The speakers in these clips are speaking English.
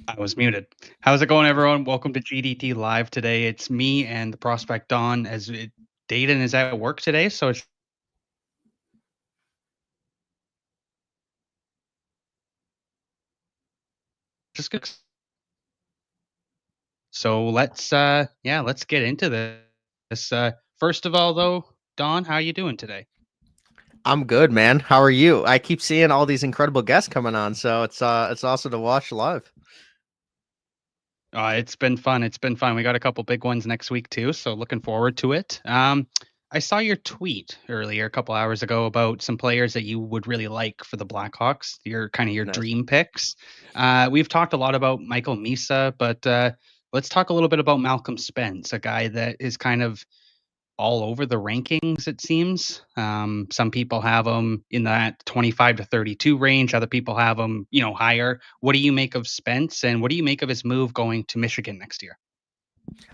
I was muted. How's it going, everyone? Welcome to GDT Live today. It's me and the Prospect Dawn Dayton is at work today, so it's just good. So let's get into this. First of all, though, Dawn, how you doing today? I'm good, man. How are you? I keep seeing all these incredible guests coming on, so it's awesome to watch live. It's been fun. It's been fun. We got a couple big ones next week too, so looking forward to it. I saw your tweet earlier a couple hours ago about some players that you would really like for the Blackhawks. Your Nice. dream picks. We've talked a lot about Michael Misa, but let's talk a little bit about Malcolm Spence, a guy that is kind of all over the rankings, it seems. Some people have him in that 25 to 32 range. Other people have him, higher. What do you make of Spence, and what do you make of his move going to Michigan next year?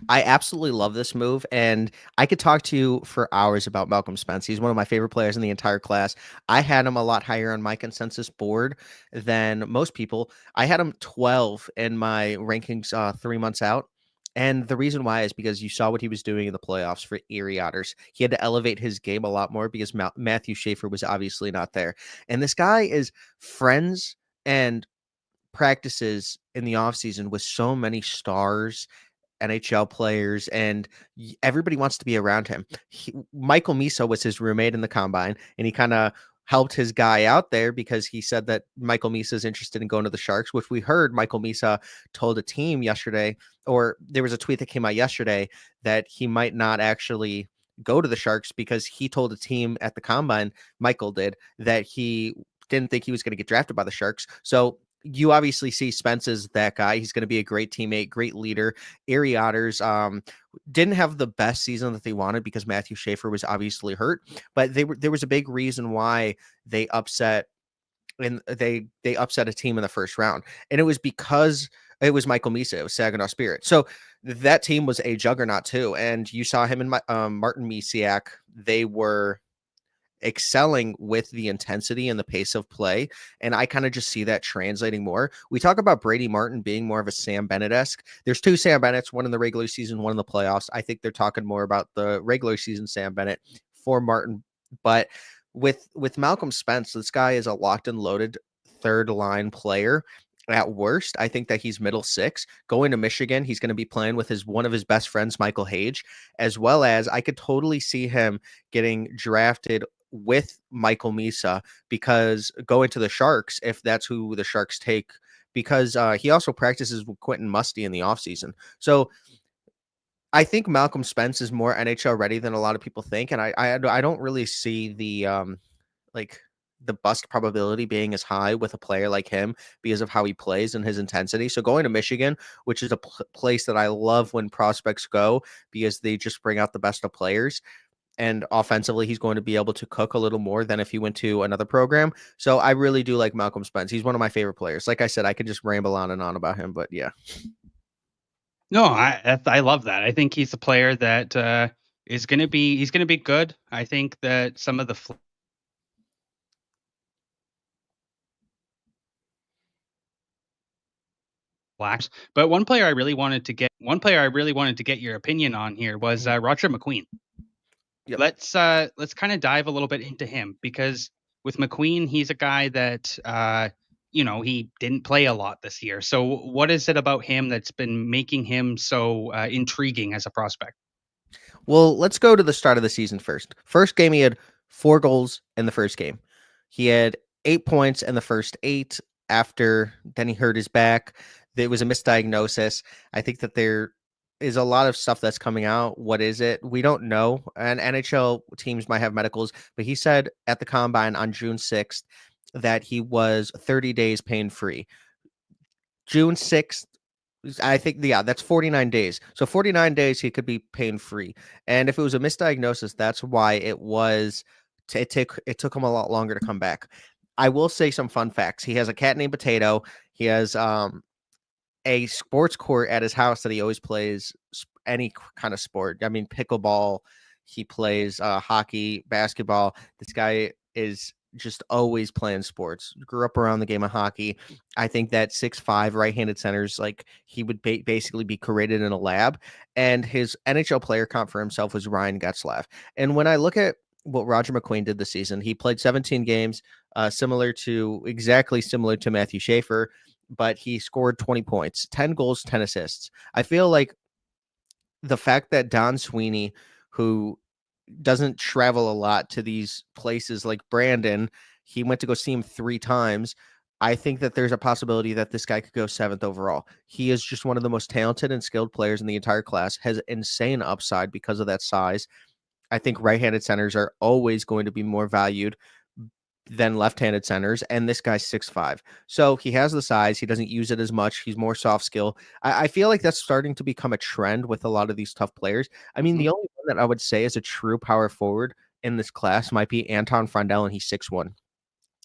I absolutely love this move, and I could talk to you for hours about Malcolm Spence. He's one of my favorite players in the entire class. I had him a lot higher on my consensus board than most people. I had him 12 in my rankings 3 months out. And the reason why is because you saw what he was doing in the playoffs for Erie Otters. He had to elevate his game a lot more because Matthew Schaefer was obviously not there. And this guy is friends and practices in the offseason with so many stars, NHL players, and everybody wants to be around him. Michael Misa was his roommate in the combine, and he kind of helped his guy out there because he said that Michael Misa is interested in going to the Sharks, which we heard Michael Misa told a team yesterday, or there was a tweet that came out yesterday that he might not actually go to the Sharks because he told a team at the combine, Michael did, that he didn't think he was going to get drafted by the Sharks. So you obviously see Spence as that guy. He's going to be a great teammate, great leader. Erie Otters didn't have the best season that they wanted because Matthew Schaefer was obviously hurt, but there was a big reason why they upset and they upset a team in the first round, and it was because it was Michael Misa, it was Saginaw Spirit. So that team was a juggernaut too, and you saw him and Martin Misiak. They were excelling with the intensity and the pace of play. And I kind of just see that translating more. We talk about Brady Martin being more of a Sam Bennett-esque. There's two Sam Bennetts, one in the regular season, one in the playoffs. I think they're talking more about the regular season Sam Bennett for Martin. But with Malcolm Spence, this guy is a locked and loaded third line player. At worst, I think that he's middle six. Going to Michigan, he's going to be playing with one of his best friends, Michael Hage, as well as I could totally see him getting drafted with Michael Misa because going to the Sharks, if that's who the Sharks take, because he also practices with Quentin Musty in the offseason. So I think Malcolm Spence is more NHL ready than a lot of people think, and I don't really see like the bust probability being as high with a player like him because of how he plays and his intensity. So going to Michigan, which is a place that I love when prospects go because they just bring out the best of players, and offensively he's going to be able to cook a little more than if he went to another program. So I really do like Malcolm Spence. He's one of my favorite players. Like I said, I could just ramble on and on about him, but yeah. No, I love that. I think he's a player that he's gonna be good. I think that some of the blacks, but one player I really wanted to get your opinion on here was Mhm. Roger McQueen. Yep. Let's kind of dive a little bit into him because with McQueen, he's a guy that he didn't play a lot this year. So what is it about him that's been making him so intriguing as a prospect? Well, let's go to the start of the season first. First game, he had 4 goals in the first game. He had 8 points in the first eight. After then, he hurt his back. There was a misdiagnosis. I think that there is a lot of stuff that's coming out. What is it? We don't know. And NHL teams might have medicals, but he said at the combine on June 6th that he was 30 days pain free. June 6th, I think, yeah, that's 49 days. So 49 days he could be pain free. And if it was a misdiagnosis, that's why it took him a lot longer to come back. I will say some fun facts. He has a cat named Potato. He has a sports court at his house that he always plays any kind of sport. I mean, pickleball. He plays hockey, basketball. This guy is just always playing sports. Grew up around the game of hockey. I think that 6'5" right-handed centers, like he would basically be created in a lab. And his NHL player comp for himself was Ryan Getzlaf. And when I look at what Roger McQueen did this season, he played 17 games, exactly similar to Matthew Schaefer, but he scored 20 points, 10 goals, 10 assists. I feel like the fact that Don Sweeney, who doesn't travel a lot to these places like Brandon, he went to go see him 3 times. I think that there's a possibility that this guy could go 7th overall. He is just one of the most talented and skilled players in the entire class, has insane upside because of that size. I think right-handed centers are always going to be more valued than left-handed centers, and this guy's 6'5". So he has the size. He doesn't use it as much. He's more soft skill. I feel like that's starting to become a trend with a lot of these tough players. I mean, the only one that I would say is a true power forward in this class might be Anton Frondell, and he's 6'1".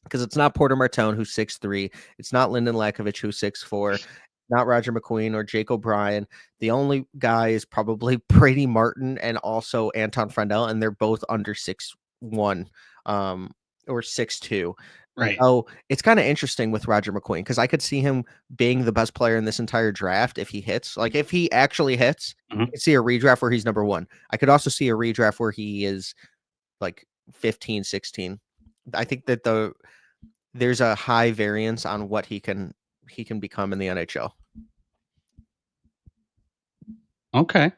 Because it's not Porter Martone, who's 6'3". It's not Lyndon Lakovich, who's 6'4". Not Roger McQueen or Jake O'Brien. The only guy is probably Brady Martin and also Anton Frondell, and they're both under 6'1". Or 6'2". Right. Oh, it's kind of interesting with Roger McQueen because I could see him being the best player in this entire draft if he hits. Like if he actually hits, I could see a redraft where he's number 1. I could also see a redraft where he is like 15, 16. I think that there's a high variance on what he can become in the NHL. Okay.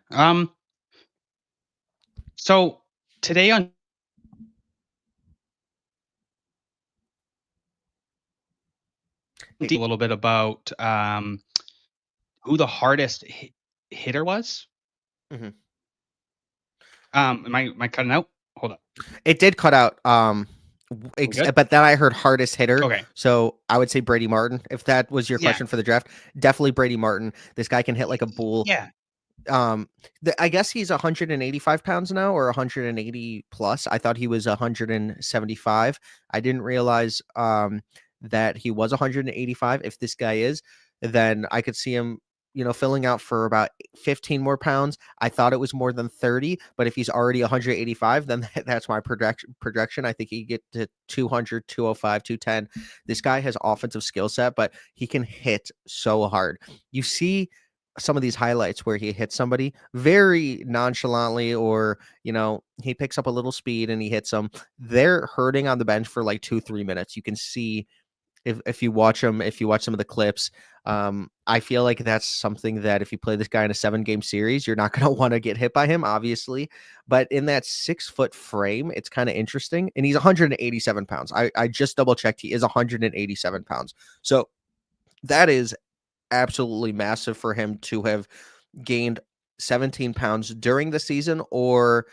So today on a little bit about who the hardest hitter was. Mm-hmm. Am I cutting out? Hold on. It did cut out. But then I heard hardest hitter. Okay. So I would say Brady Martin. If that was your question for the draft, definitely Brady Martin. This guy can hit like a bull. Yeah. I guess he's 185 pounds now or 180 plus. I thought he was 175. I didn't realize that he was 185. If this guy is, then I could see him, filling out for about 15 more pounds. I thought it was more than 30, but if he's already 185, then that's my projection. I think he get to 200, 205, 210. This guy has offensive skill set, but he can hit so hard. You see some of these highlights where he hits somebody very nonchalantly, or he picks up a little speed and he hits them. They're hurting on the bench for like 2-3 minutes. You can see if you watch them, if you watch some of the clips. I feel like that's something that if you play this guy in a 7-game series, you're not going to want to get hit by him, obviously. But in that 6-foot frame, it's kind of interesting. And he's 187 pounds. I just double checked. He is 187 pounds. So that is absolutely massive for him to have gained 17 pounds during the season or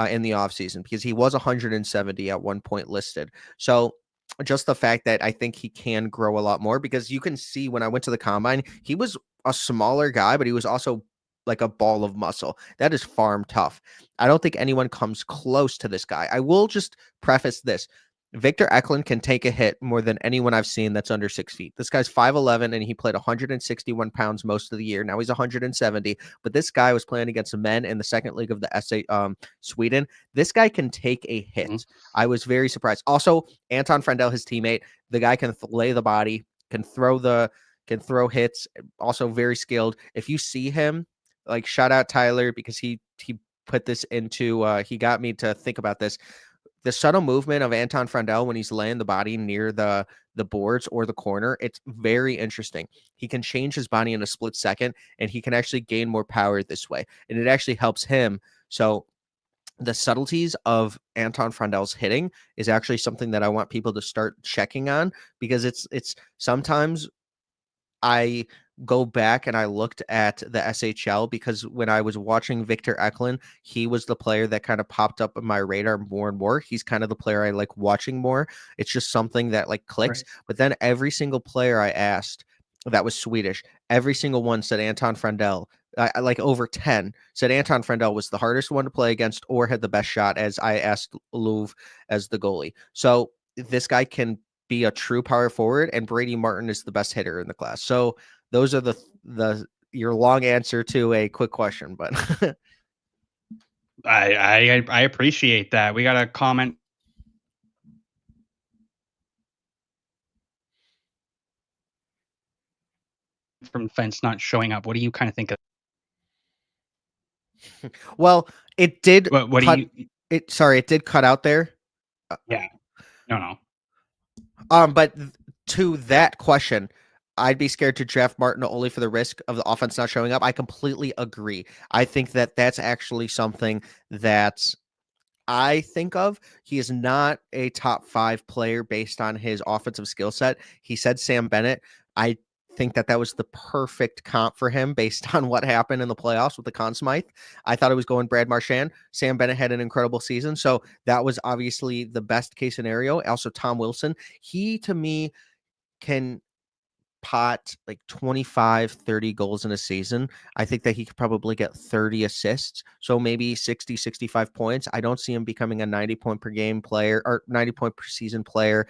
in the off season, because he was 170 at one point listed. So just the fact that I think he can grow a lot more, because you can see when I went to the combine, he was a smaller guy, but he was also like a ball of muscle. That is farm tough. I don't think anyone comes close to this guy. I will just preface this. Victor Eklund can take a hit more than anyone I've seen that's under 6 feet. This guy's 5'11", and he played 161 pounds most of the year. Now he's 170, but this guy was playing against men in the second league of the Sweden. This guy can take a hit. Mm-hmm. I was very surprised. Also, Anton Frondell, his teammate, the guy can lay the body, can throw hits, also very skilled. If you see him, like, shout out Tyler, because he put this into, he got me to think about this. The subtle movement of Anton Frondell when he's laying the body near the boards or the corner, it's very interesting. He can change his body in a split second, and he can actually gain more power this way, and it actually helps him. So the subtleties of Anton Frondell's hitting is actually something that I want people to start checking on, because it's sometimes I go back and I looked at the SHL, because when I was watching Victor Eklund, he was the player that kind of popped up on my radar more and more. He's kind of the player I like watching more. It's just something that like clicks. Right. But then every single player I asked that was Swedish, every single one said Anton Frondell. Like over 10 said Anton Frondell was the hardest one to play against or had the best shot, as I asked Louvre as the goalie. So this guy can be a true power forward, and Brady Martin is the best hitter in the class. So those are your long answer to a quick question, but I appreciate that. We got a comment from defense not showing up. What do you kind of think of? Well, it did What do cut you? it. Sorry, it did cut out there. Yeah, no. But to that question, I'd be scared to draft Martin only for the risk of the offense not showing up. I completely agree. I think that that's actually something that I think of. He is not a top 5 player based on his offensive skill set. He said Sam Bennett. I think that was the perfect comp for him based on what happened in the playoffs with the Conn Smythe. I thought it was going Brad Marchand. Sam Bennett had an incredible season. So that was obviously the best case scenario. Also, Tom Wilson. He, to me, can pot like 25, 30 goals in a season. I think that he could probably get 30 assists, so maybe 60, 65 points. I don't see him becoming a 90 point per game player or 90 point per season player.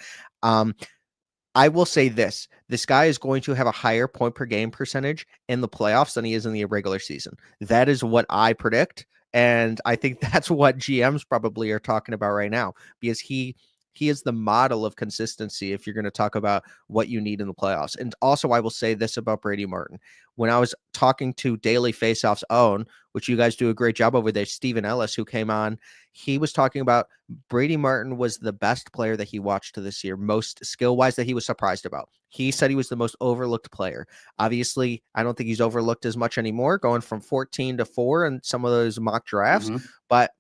I will say this guy is going to have a higher point per game percentage in the playoffs than he is in the regular season. That is what I predict. And I think that's what GMs probably are talking about right now, because he is the model of consistency if you're going to talk about what you need in the playoffs. And also, I will say this about Brady Martin. When I was talking to Daily Faceoff's own, which you guys do a great job over there, Stephen Ellis, who came on, he was talking about Brady Martin was the best player that he watched this year, most skill-wise that he was surprised about. He said he was the most overlooked player. Obviously, I don't think he's overlooked as much anymore, going from 14 to 4 in some of those mock drafts, but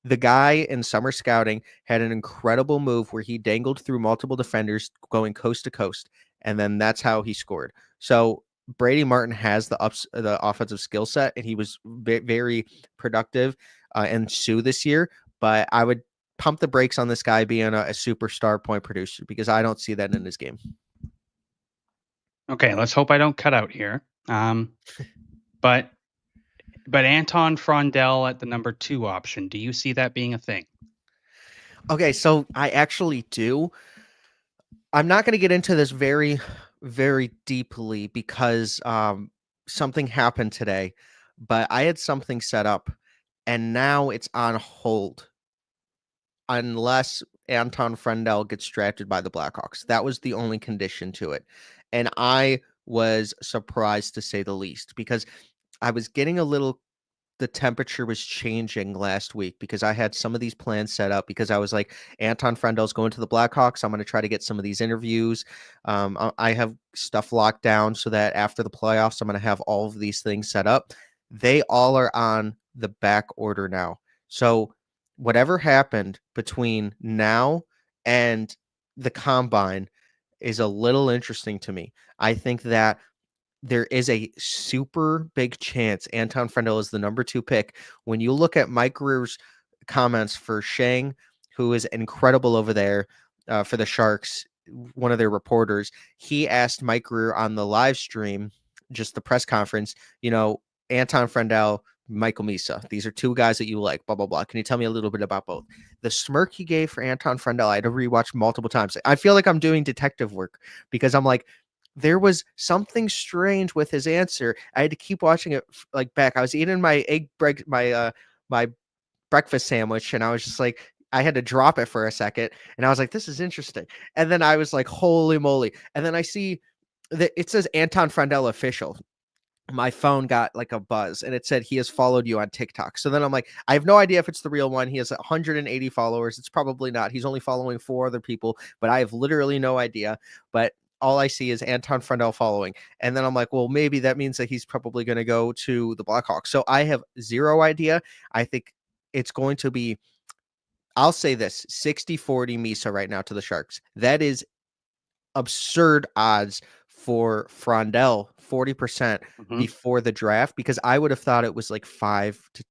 the guy in summer scouting had an incredible move where he dangled through multiple defenders going coast to coast, and then that's how he scored. So Brady Martin has the offensive skill set, and he was very productive in Sioux this year. But I would pump the brakes on this guy being a superstar point producer, because I don't see that in his game. Okay, let's hope I don't cut out here. But Anton Frondell at the number 2 option, do you see that being a thing? Okay, so I actually do. I'm not going to get into this very, very deeply because something happened today, but I had something set up and now it's on hold unless Anton Frendel gets drafted by the Blackhawks. That was the only condition to it. And I was surprised, to say the least, because I was getting a little the temperature was changing last week, because I had some of these plans set up, because I was like, Anton Frendel's going to the Blackhawks. I'm going to try to get some of these interviews. I have stuff locked down so that after the playoffs, I'm going to have all of these things set up. They all are on the back order now. So whatever happened between now and the combine is a little interesting to me. I think that there is a super big chance Anton Frendel is the number 2 pick. When you look at Mike Greer's comments for Shang, who is incredible over there for the Sharks, one of their reporters, he asked Mike Greer on the live stream, just the press conference, Anton Frendel, Michael Misa, these are 2 guys that you like, blah, blah, blah. Can you tell me a little bit about both? The smirk he gave for Anton Frendel, I had to rewatch multiple times. I feel like I'm doing detective work, because I'm like, there was something strange with his answer. I had to keep watching it back. I was eating my my breakfast sandwich, and I was just like, I had to drop it for a second, and I was like, this is interesting. And then I was like, holy moly. And then I see that it says Anton Frendel official. My phone got like a buzz, and it said he has followed you on TikTok. So then I'm like, I have no idea if it's the real one. He has 180 followers. It's probably not. He's only following 4 other people, but I have literally no idea. But all I see is Anton Frendel following. And then I'm like, well, maybe that means that he's probably going to go to the Blackhawks. So I have zero idea. I think it's going to be, I'll say this, 60-40 Misa right now to the Sharks. That is absurd odds for Frondell, 40% before the draft, because I would have thought it was like 5 to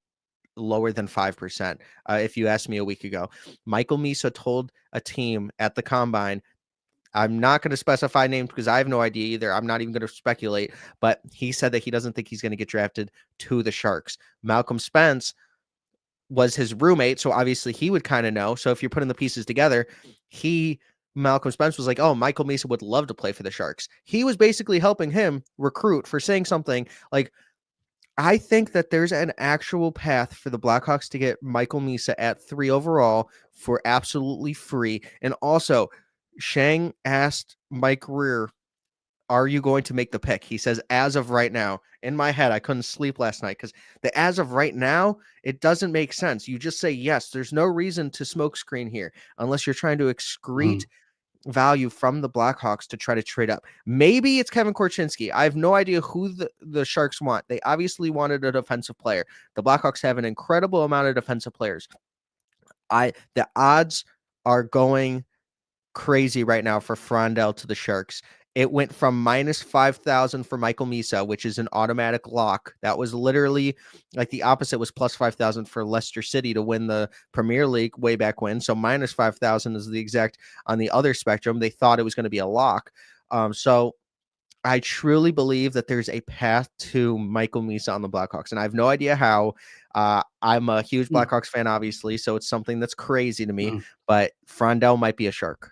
lower than 5%. If you asked me a week ago, Michael Misa told a team at the combine, I'm not going to specify names because I have no idea either. I'm not even going to speculate, but he said that he doesn't think he's going to get drafted to the Sharks. Malcolm Spence was his roommate, so obviously he would kind of know. So if you're putting the pieces together, Malcolm Spence was like, oh, Michael Misa would love to play for the Sharks. He was basically helping him recruit for saying something like, I think that there's an actual path for the Blackhawks to get Michael Misa at 3 overall for absolutely free. And also, Shang asked Mike Greer are you going to make the pick? He says, as of right now. In my head, I couldn't sleep last night because the as of right now, it doesn't make sense. You just say yes. There's no reason to smoke screen here unless you're trying to excrete Mhm. value from the Blackhawks to try to trade up. Maybe it's Kevin Korchinski. I have no idea who the Sharks want. They obviously wanted a defensive player. The Blackhawks have an incredible amount of defensive players. The odds are going crazy right now for Frondell to the Sharks. It went from minus 5,000 for Michael Misa, which is an automatic lock. That was literally like the opposite was plus 5,000 for Leicester City to win the Premier League way back when. So minus 5,000 is the exact on the other spectrum. They thought it was going to be a lock. So I truly believe that there's a path to Michael Misa on the Blackhawks, and I have no idea how. I'm a huge Mm, Blackhawks fan, obviously, so it's something that's crazy to me. mm. But Frondell might be a Shark.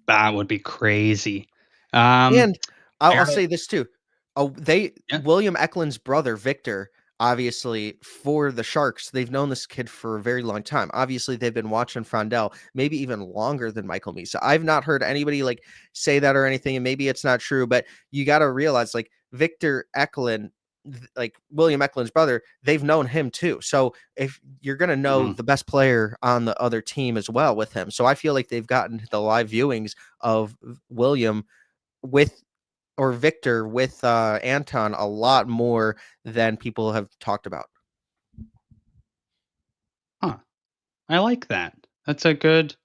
That would be crazy. Um, And I'll Barrett say this too. Oh, they yeah. William Eklund's brother, Victor, obviously for the Sharks, they've known this kid for a very long time. Obviously, they've been watching Frondell maybe even longer than Michael Misa. I've not heard anybody like say that or anything, and maybe it's not true, but you got to realize like Victor Eklund, like William Eklund's brother, they've known him too. So if you're gonna know Mhm. the best player on the other team as well with him, so I feel like they've gotten the live viewings of William with or Victor with Anton a lot more than people have talked about. Huh. I like that. That's a good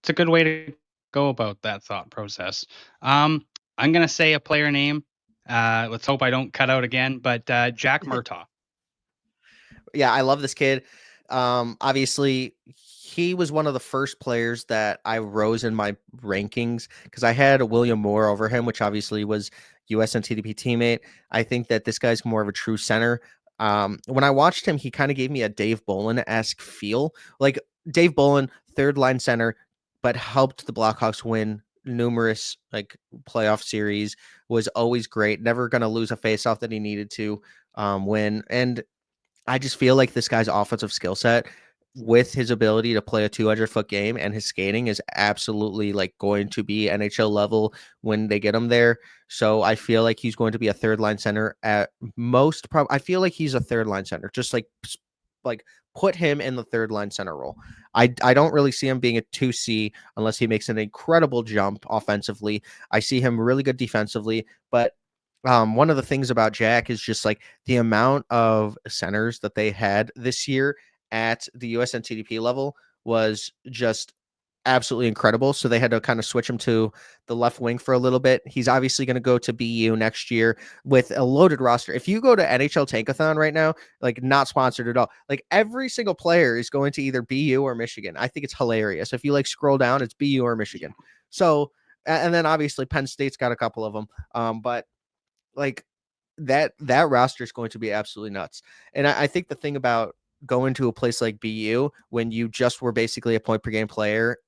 it's a good way to go about that thought process. Um, I'm gonna say a player name. Let's hope I don't cut out again, but Jack Murtaugh. Yeah, I love this kid. Obviously, he was one of the first players that I rose in my rankings because I had a William Moore over him, which obviously was USNTDP teammate. I think that this guy's more of a true center. When I watched him, he kind of gave me a Dave Bolin esque feel. Like Dave Bolin, third line center, but helped the Blackhawks win numerous like playoff series. Was always great. Never going to lose a faceoff that he needed to win. And I just feel like this guy's offensive skill set with his ability to play a 200-foot game and his skating is absolutely like going to be NHL level when they get him there. So I feel like he's going to be a third line center at most. I feel like he's a third line center, just like put him in the third line center role. I don't really see him being a 2C unless he makes an incredible jump offensively. I see him really good defensively, but one of the things about Jack is just like the amount of centers that they had this year at the USNTDP level was just absolutely incredible. So they had to kind of switch him to the left wing for a little bit. He's obviously going to go to BU next year with a loaded roster. If you go to NHL Tankathon right now, like not sponsored at all, like every single player is going to either BU or Michigan. I think it's hilarious. If you like scroll down, it's BU or Michigan. So, and then obviously Penn State's got a couple of them. But like that roster is going to be absolutely nuts. And I think the thing about going to a place like BU when you just were basically a point per game player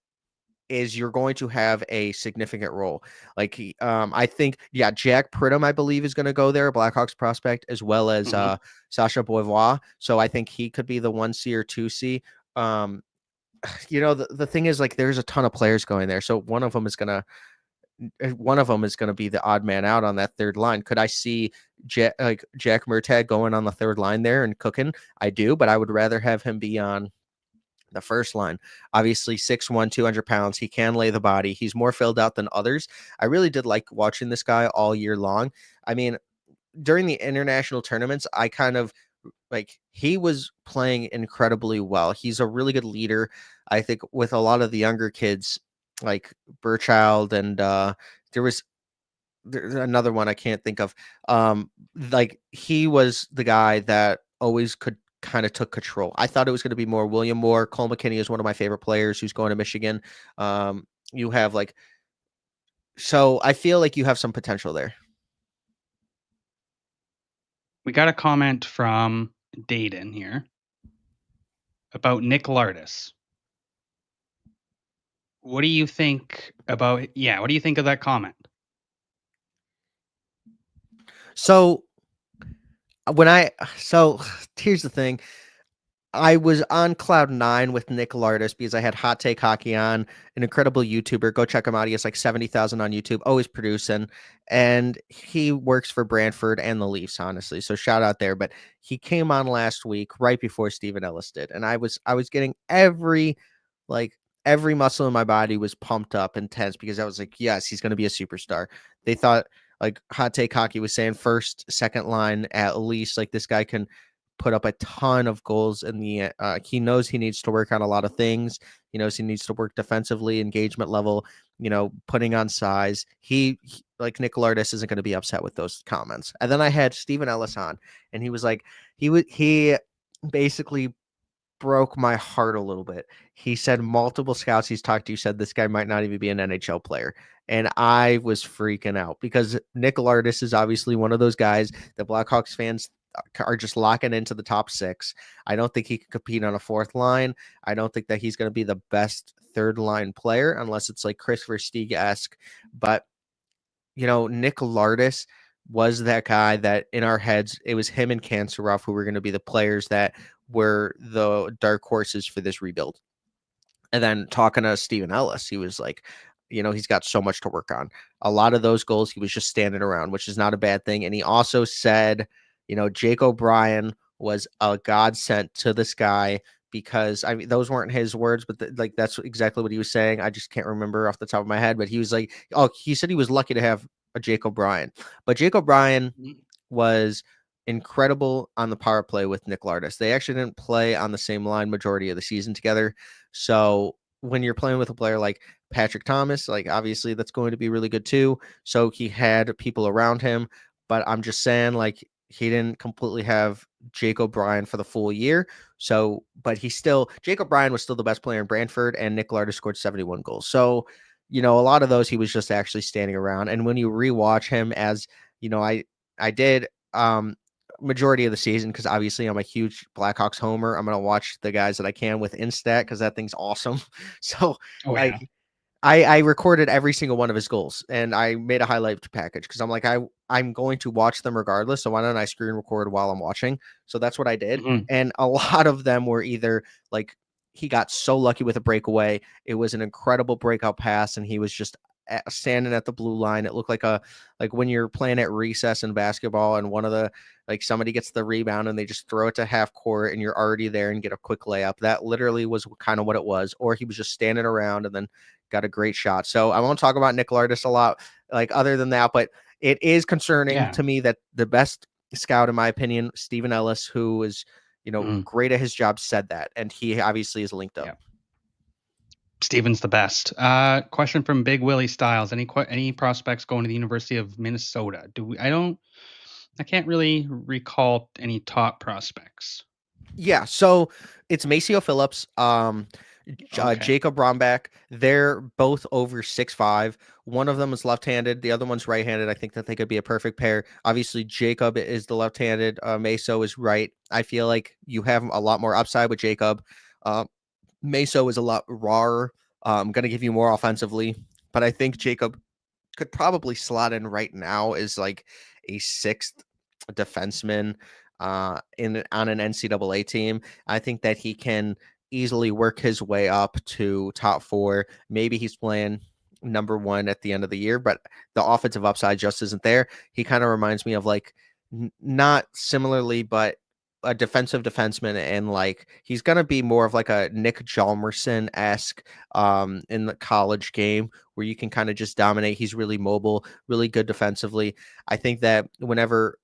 is you're going to have a significant role. Like I think Jack Pridham I believe is going to go there, a Blackhawks prospect, as well as Mhm. Sasha Boivois. So I think he could be the 1C or 2C. Um, the thing is like there's a ton of players going there, so one of them is going to be the odd man out on that third line. Could I see Jack Murtagh going on the third line there and cooking? I do, but I would rather have him be on the first line. Obviously, 6'1", 200 pounds. He can lay the body. He's more filled out than others. I really did like watching this guy all year long. I mean, during the international tournaments, I kind of like he was playing incredibly well. He's a really good leader. I think with a lot of the younger kids like Burchild and there's another one I can't think of. Like he was the guy that always could kind of took control. I thought it was going to be more William Moore. Cole McKinney is one of my favorite players who's going to Michigan. You have like so I feel like you have some potential there. We got a comment from Dayton here about Nick Lardis. What do you think about what do you think of that comment? So when I so here's the thing. I was on cloud nine with Nick Lardis because I had Hot Take Hockey on, an incredible YouTuber. Go check him out. He has like 70,000 on YouTube, always producing. And he works for Brantford and the Leafs, honestly. So shout out there. But he came on last week right before Stephen Ellis did. And I was getting like every muscle in my body was pumped up and tense because I was like, yes, he's gonna be a superstar. They thought like Hot Take Hockey was saying first, second line at least, like this guy can put up a ton of goals in the he knows he needs to work on a lot of things. He knows he needs to work defensively, engagement level, putting on size. He like Nick Lardis isn't going to be upset with those comments. And then I had Stephen Ellis on, and he was like, he basically broke my heart a little bit. He said multiple scouts he's talked to said this guy might not even be an NHL player. And I was freaking out because Nick Lardis is obviously one of those guys that Blackhawks fans are just locking into the top six. I don't think he can compete on a fourth line. I don't think that he's going to be the best third line player unless it's like Chris Versteeg-esque. But, Nick Lardis was that guy that in our heads, it was him and Kanserov who were going to be the players that were the dark horses for this rebuild. And then talking to Stephen Ellis, he was like, he's got so much to work on. A lot of those goals, he was just standing around, which is not a bad thing. And he also said, Jake O'Brien was a godsend to this guy because I mean, those weren't his words, but that's exactly what he was saying. I just can't remember off the top of my head, but he was like, oh, he said he was lucky to have a Jake O'Brien, but Jake O'Brien was incredible on the power play with Nick Lardis. They actually didn't play on the same line majority of the season together. So when you're playing with a player like Patrick Thomas, like obviously that's going to be really good too. So he had people around him, but I'm just saying like he didn't completely have Jake O'Brien for the full year. So, but Jake O'Brien was still the best player in Brantford, and Nick Lardis scored 71 goals. So, a lot of those he was just actually standing around. And when you rewatch him, as I did majority of the season because obviously I'm a huge Blackhawks homer. I'm gonna watch the guys that I can with Instat because that thing's awesome. So Oh yeah. like I recorded every single one of his goals and I made a highlight package because I'm like I'm going to watch them regardless. So why don't I screen record while I'm watching? So that's what I did. Mhm. And a lot of them were either like he got so lucky with a breakaway. It was an incredible breakout pass and he was just standing at the blue line. It looked like when you're playing at recess in basketball and one of the like somebody gets the rebound and they just throw it to half court and you're already there and get a quick layup. That literally was kind of what it was. Or he was just standing around and then got a great shot. So I won't talk about Nick Lardis a lot, like other than that, but it is concerning Yeah. to me that the best scout, in my opinion, Stephen Ellis, who is, Mhm. great at his job, said that. And he obviously is linked up. Yeah. Steven's the best. Question from Big Willie Styles. Any prospects going to the University of Minnesota? I can't really recall any top prospects. Yeah, so it's Maceo Phillips, Okay. Jacob Bromback. They're both over 6'5". One of them is left-handed. The other one's right-handed. I think that they could be a perfect pair. Obviously, Jacob is the left-handed. Meso is right. I feel like you have a lot more upside with Jacob. Uh, Meso is a lot rawer. Going to give you more offensively, but I think Jacob could probably slot in right now as like a sixth defenseman in on an NCAA team. I think that he can easily work his way up to top four. Maybe he's playing number one at the end of the year, but the offensive upside just isn't there. He kind of reminds me of like not similarly, but a defensive defenseman, and like he's gonna be more of like a Nick Hjalmarsson esque in the college game where you can kind of just dominate. He's really mobile, really good defensively. I think that whenever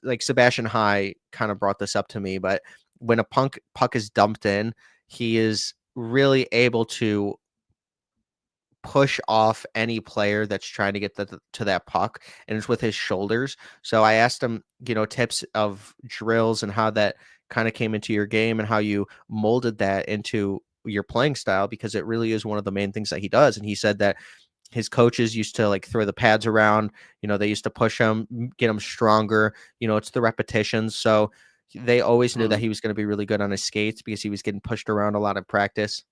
like Sebastian High kind of brought this up to me, but when a puck is dumped in, he is really able to push off any player that's trying to get to that puck, and it's with his shoulders. So I asked him, tips of drills and how that kind of came into your game and how you molded that into your playing style, because it really is one of the main things that he does. And he said that his coaches used to like throw the pads around, they used to push him, get him stronger, it's the repetitions. So they always knew that Mhm. he was going to be really good on his skates because he was getting pushed around a lot in practice.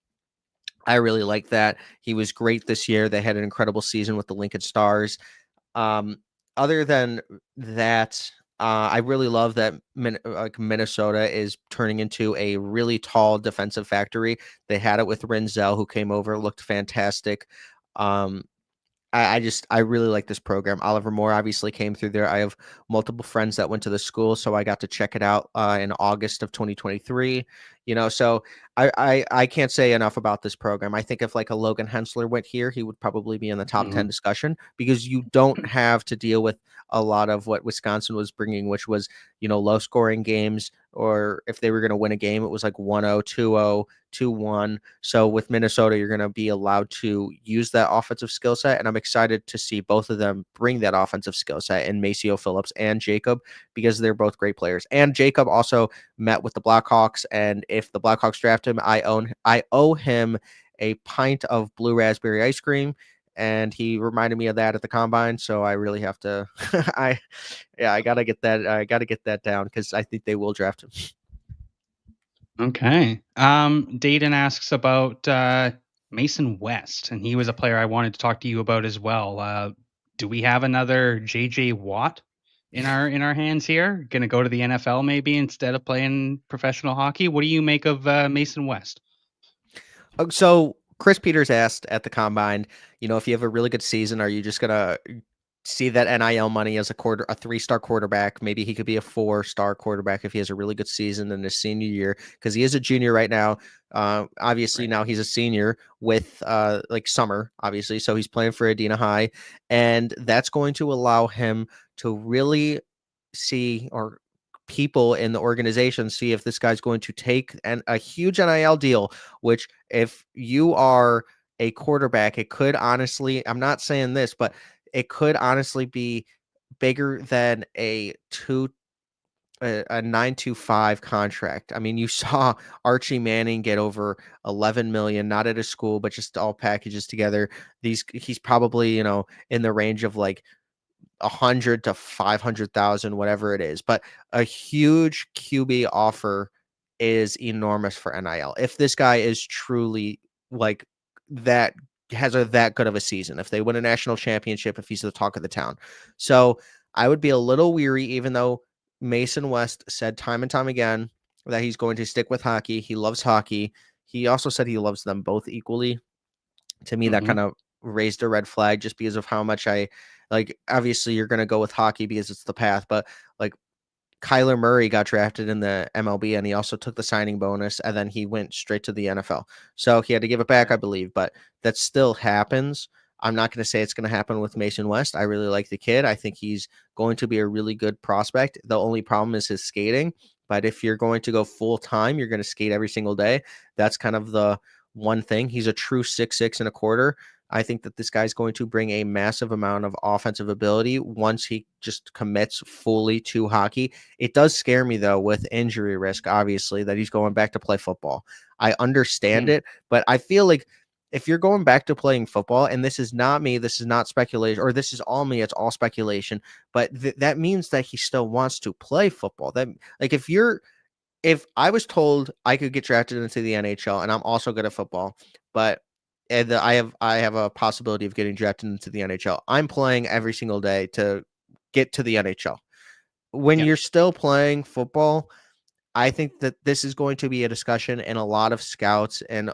I really like that. He was great this year. They had an incredible season with the Lincoln Stars. Um, Other than that, I really love that Minnesota is turning into a really tall defensive factory. They had it with Renzel, who came over, looked fantastic. Um, I really like this program. Oliver Moore obviously came through there. I have multiple friends that went to the school, so I got to check it out in August of 2023. So I can't say enough about this program. I think if like a Logan Hensler went here, he would probably be in the top 10 Mhm. discussion because you don't have to deal with a lot of what Wisconsin was bringing, which was low scoring games, or if they were going to win a game, it was like 1-0, 2-0, 2-1. So with Minnesota, you're going to be allowed to use that offensive skill set. And I'm excited to see both of them bring that offensive skill set in Maceo Phillips and Jacob because they're both great players. And Jacob also met with the Blackhawks. And if the Blackhawks draft him, I owe him a pint of blue raspberry ice cream. And he reminded me of that at the combine. So I really have to, I gotta get that. I gotta get that down because I think they will draft him. Okay. Dayton asks about Mason West, and he was a player I wanted to talk to you about as well. Do we have another JJ Watt in our hands here? Going to go to the NFL maybe instead of playing professional hockey? What do you make of Mason West? So Chris Peters asked at the combine, if you have a really good season, are you just gonna see that NIL money as a 3-star quarterback? Maybe he could be a 4-star quarterback if he has a really good season in his senior year, because he is a junior right now. Obviously Right. now he's a senior with like summer, obviously, so he's playing for Adina High, and that's going to allow him to really see, or people in the organization see, if this guy's going to take a huge NIL deal, which if you are a quarterback, it could honestly, I'm not saying this, but it could honestly be bigger than a 925 contract. I mean, you saw Archie Manning get over 11 million, not at a school, but just all packages together. He's probably, in the range of like 100 to 500,000, whatever it is. But a huge QB offer is enormous for NIL. If this guy is truly like that, has that good of a season, if they win a national championship, if he's the talk of the town. So I would be a little weary, even though Mason West said time and time again that he's going to stick with hockey. He loves hockey. He also said he loves them both equally. To me, that Hmm. kind of raised a red flag just because of how much I like. Obviously, you're going to go with hockey because it's the path, but like Kyler Murray got drafted in the MLB and he also took the signing bonus and then he went straight to the NFL. So he had to give it back, Right. I believe, but that still happens. I'm not going to say it's going to happen with Mason West. I really like the kid. I think he's going to be a really good prospect. The only problem is his skating. But if you're going to go full time, you're going to skate every single day. That's kind of the one thing. He's a true 6'6" and a quarter. I think that this guy's going to bring a massive amount of offensive ability once he just commits fully to hockey. It does scare me though, with injury risk, obviously, that he's going back to play football. I understand Mm. it, but I feel like if you're going back to playing football, and this is not me, this is not speculation, or this is all me, it's all speculation, but that means that he still wants to play football. That, like, if I was told I could get drafted into the NHL and I'm also good at football, but I have a possibility of getting drafted into the NHL, I'm playing every single day to get to the NHL. When Yep. you're still playing football, I think that this is going to be a discussion in a lot of scouts and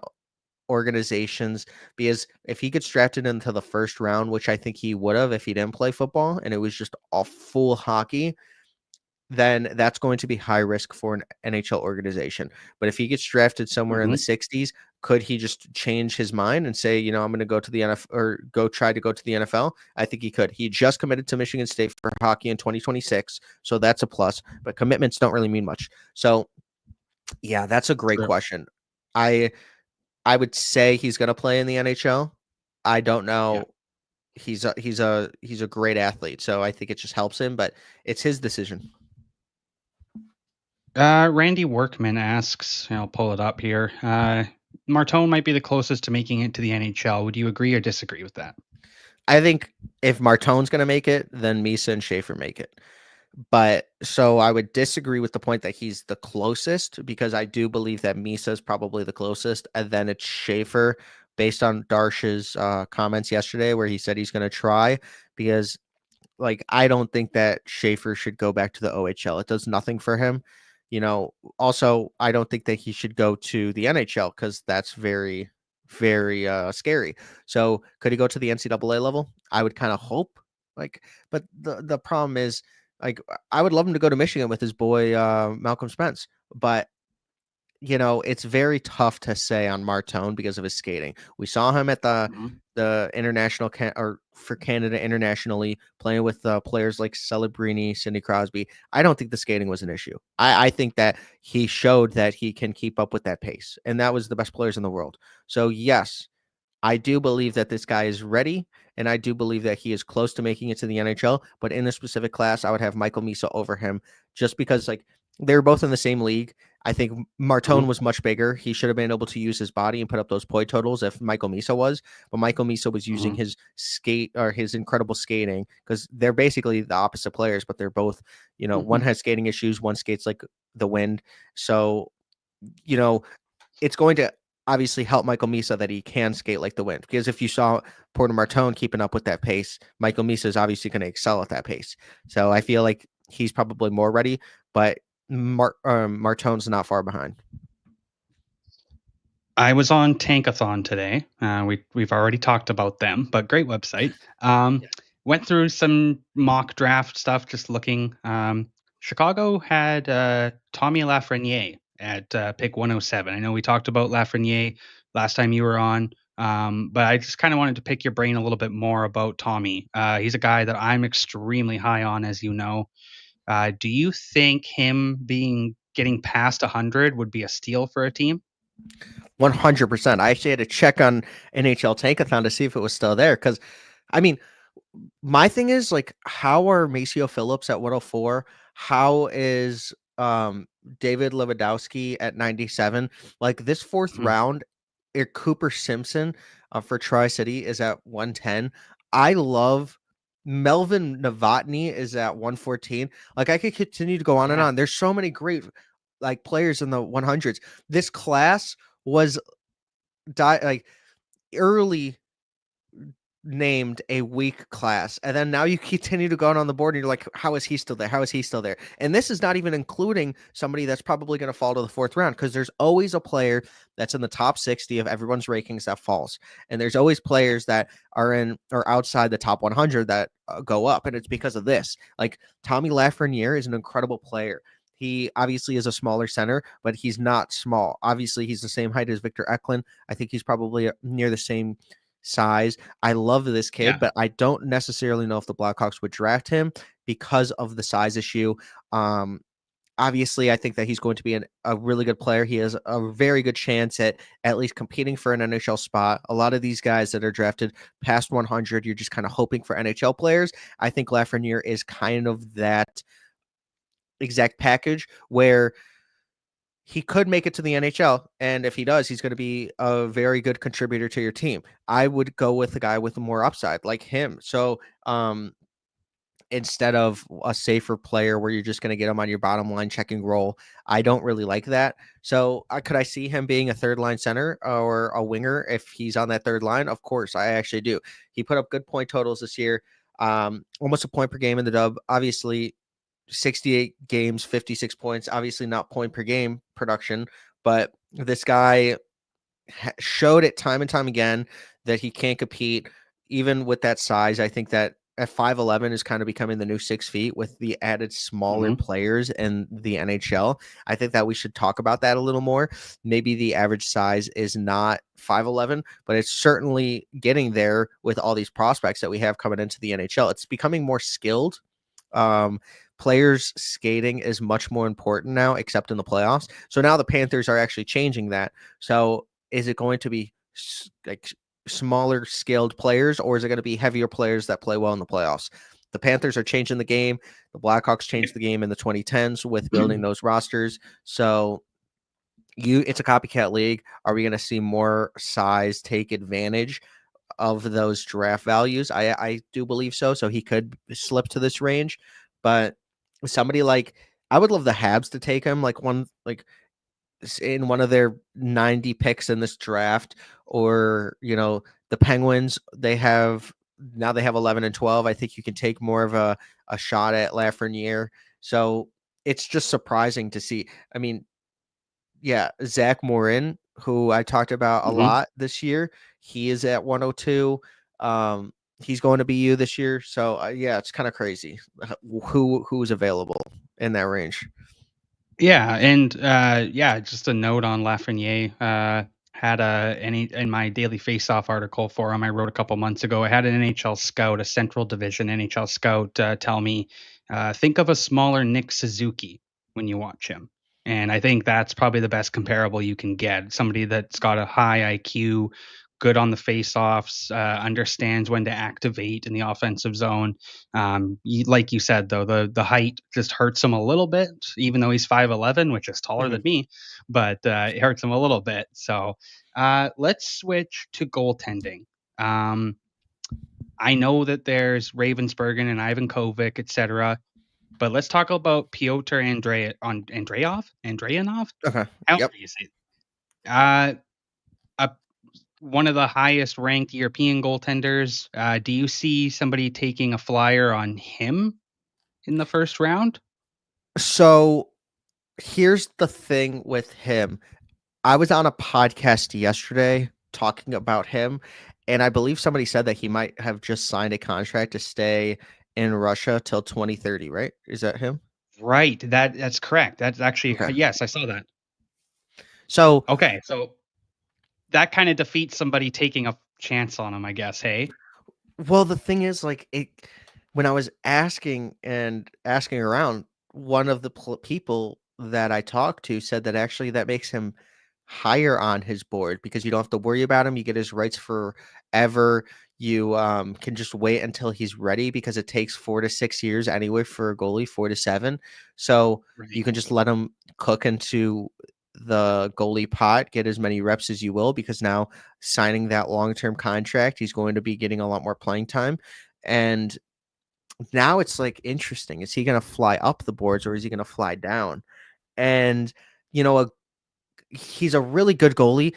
organizations, because if he gets drafted into the first round, which I think he would have if he didn't play football and it was just all full hockey, then that's going to be high risk for an NHL organization. But if he gets drafted somewhere in the Hmm. 60s, could he just change his mind and say, I'm going to go to the NFL, or go try to go to the NFL? I think he could. He just committed to Michigan State for hockey in 2026, so that's a plus, but commitments don't really mean much. So, yeah, that's a great True. question. I I would say he's going to play in the NHL. I don't Yeah. know. He's a great athlete, so I think it just helps him, but it's his decision. Randy Workman asks, and I'll pull it up here. Martone might be the closest to making it to the NHL. Would you agree or disagree with that? I think if Martone's going to make it, then Misa and Schaefer make it. But so I would disagree with the point that he's the closest, because I do believe that Misa is probably the closest, and then it's Schaefer, based on Darsh's comments yesterday where he said he's going to try, because like, I don't think that Schaefer should go back to the OHL. It does nothing for him. Also, I don't think that he should go to the NHL because that's very, very scary. So, could he go to the NCAA level? I would kind of hope. Like, but the problem is, like, I would love him to go to Michigan with his boy Malcolm Spence, but it's very tough to say on Martone because of his skating. We saw him at Mhm. the international or for Canada internationally playing with players like Celebrini, Sidney Crosby. I don't think the skating was an issue. I think that he showed that he can keep up with that pace, and that was the best players in the world. So yes, I do believe that this guy is ready, and I do believe that he is close to making it to the NHL. But in this specific class, I would have Michael Misa over him just because, like, they're both in the same league. I think Martone Mhm. was much bigger. He should have been able to use his body and put up those point totals if Michael Misa was. But Michael Misa was using Mhm. his skate or his incredible skating because they're basically the opposite players, but they're both, one Mhm. has skating issues, one skates like the wind. So, you know, it's going to obviously help Michael Misa that he can skate like the wind. Because if you saw Porter Martone keeping up with that pace, Michael Misa is obviously going to excel at that pace. So I feel like he's probably more ready, but Martone's not far behind. I was on Tankathon today. We've already talked about them, but great website. Yeah. Went through some mock draft stuff, just looking. Chicago had Tommy Lafreniere at pick 107. I know we talked about Lafreniere last time you were on, but I just kind of wanted to pick your brain a little bit more about Tommy. He's a guy that I'm extremely high on, as you know. Do you think him being getting past 100 would be a steal for a team? 100%. I actually had to check on NHL Tankathon to see if it was still there because, I mean, my thing is like, how are Maceo Phillips at 104? How is David Lewandowski at 97? Like this fourth Mhm. round, Cooper Simpson for Tri City is at 110. I love Melvin Novotny is at 114. Like I could continue to go on and Yeah. on. There's so many great like players in the 100s. This class was like early named a weak class, and then now you continue to go on the board and you're like, how is he still there, how is he still there? And this is not even including somebody that's probably going to fall to the fourth round because there's always a player that's in the top 60 of everyone's rankings that falls, and there's always players that are in or outside the top 100 that go up, and it's because of this. Like Tommy Lafreniere is an incredible player. He obviously is a smaller center, but he's not small. Obviously, he's the same height as Victor Eklund. I think he's probably near the same size. I love this kid, Yeah. but I don't necessarily know if the Blackhawks would draft him because of the size issue. Um, Obviously, I think that he's going to be a really good player. He has a very good chance at least competing for an NHL spot. A lot of these guys that are drafted past 100, you're just kind of hoping for NHL players. I think Lafreniere is kind of that exact package where he could make it to the NHL, and if he does, he's going to be a very good contributor to your team. I would go with a guy with more upside like him. So, instead of a safer player where you're just going to get him on your bottom line checking role, I don't really like that. So, could I see him being a third line center or a winger if he's on that third line? Of course, I actually do. He put up good point totals this year, almost a point per game in the dub. Obviously, 68 games, 56 points. Obviously, not point per game production, but this guy showed it time and time again that he can't compete even with that size. I think that at 5'11 is kind of becoming the new 6 feet with the added smaller Mhm. players in the NHL. I think that we should talk about that a little more. Maybe the average size is not 5'11, but it's certainly getting there with all these prospects that we have coming into the NHL. It's becoming more skilled. Um, Players skating is much more important now, except in the playoffs. So now the Panthers are actually changing that. So is it going to be like smaller scaled players, or is it going to be heavier players that play well in the playoffs? The Panthers are changing the game. The Blackhawks changed the game in the 2010s with building those rosters. So it's a copycat league. Are we going to see more size take advantage of those draft values? I do believe so. So he could slip to this range, but somebody like I would love the Habs to take him in one of their 90 picks in this draft, or the Penguins, they have now they have 11 and 12. I think you can take more of a shot at Lafreniere. So it's just surprising to see. I mean, yeah, Zach Morin, who I talked about a Mhm. lot this year, he is at 102. He's going to BU this year. So yeah, it's kind of crazy who's available in that range. Yeah, and yeah, just a note on Lafreniere. Had any in my daily face-off article for him I wrote a couple months ago. I had an NHL scout, a Central Division NHL scout, tell me, think of a smaller Nick Suzuki when you watch him. And I think that's probably the best comparable you can get. Somebody that's got a high IQ, good on the face-offs, understands when to activate in the offensive zone. Like you said, though, the height just hurts him a little bit, even though he's 5'11", which is taller Mhm. than me, but it hurts him a little bit. So let's switch to goaltending. Um, I know that there's Ravensbergen and Ivan Kovic, etc., but let's talk about Pyotr Andreyanov. Okay. However Yep. you say it. A one of the highest ranked European goaltenders. Do you see somebody taking a flyer on him in the first round? So here's the thing with him. I was on a podcast yesterday talking about him, and I believe somebody said that he might have just signed a contract to stay in Russia till 2030, right? Is that him? Right. That's correct. That's actually Okay. yes, I saw that. So, Okay, so that kind of defeats somebody taking a chance on him, I guess. Hey. well, the thing is, like, it when I was asking around, one of the people that I talked to said that actually that makes him higher on his board because you don't have to worry about him. You get his rights forever. You can just wait until he's ready because it takes 4 to 6 years anyway for a goalie, 4 to 7. So you Right. can just let him cook into the goalie pot, get as many reps as you will, because now signing that long-term contract, he's going to be getting a lot more playing time. And now it's like interesting. Is he going to fly up the boards or is he going to fly down? And you know, he's a really good goalie.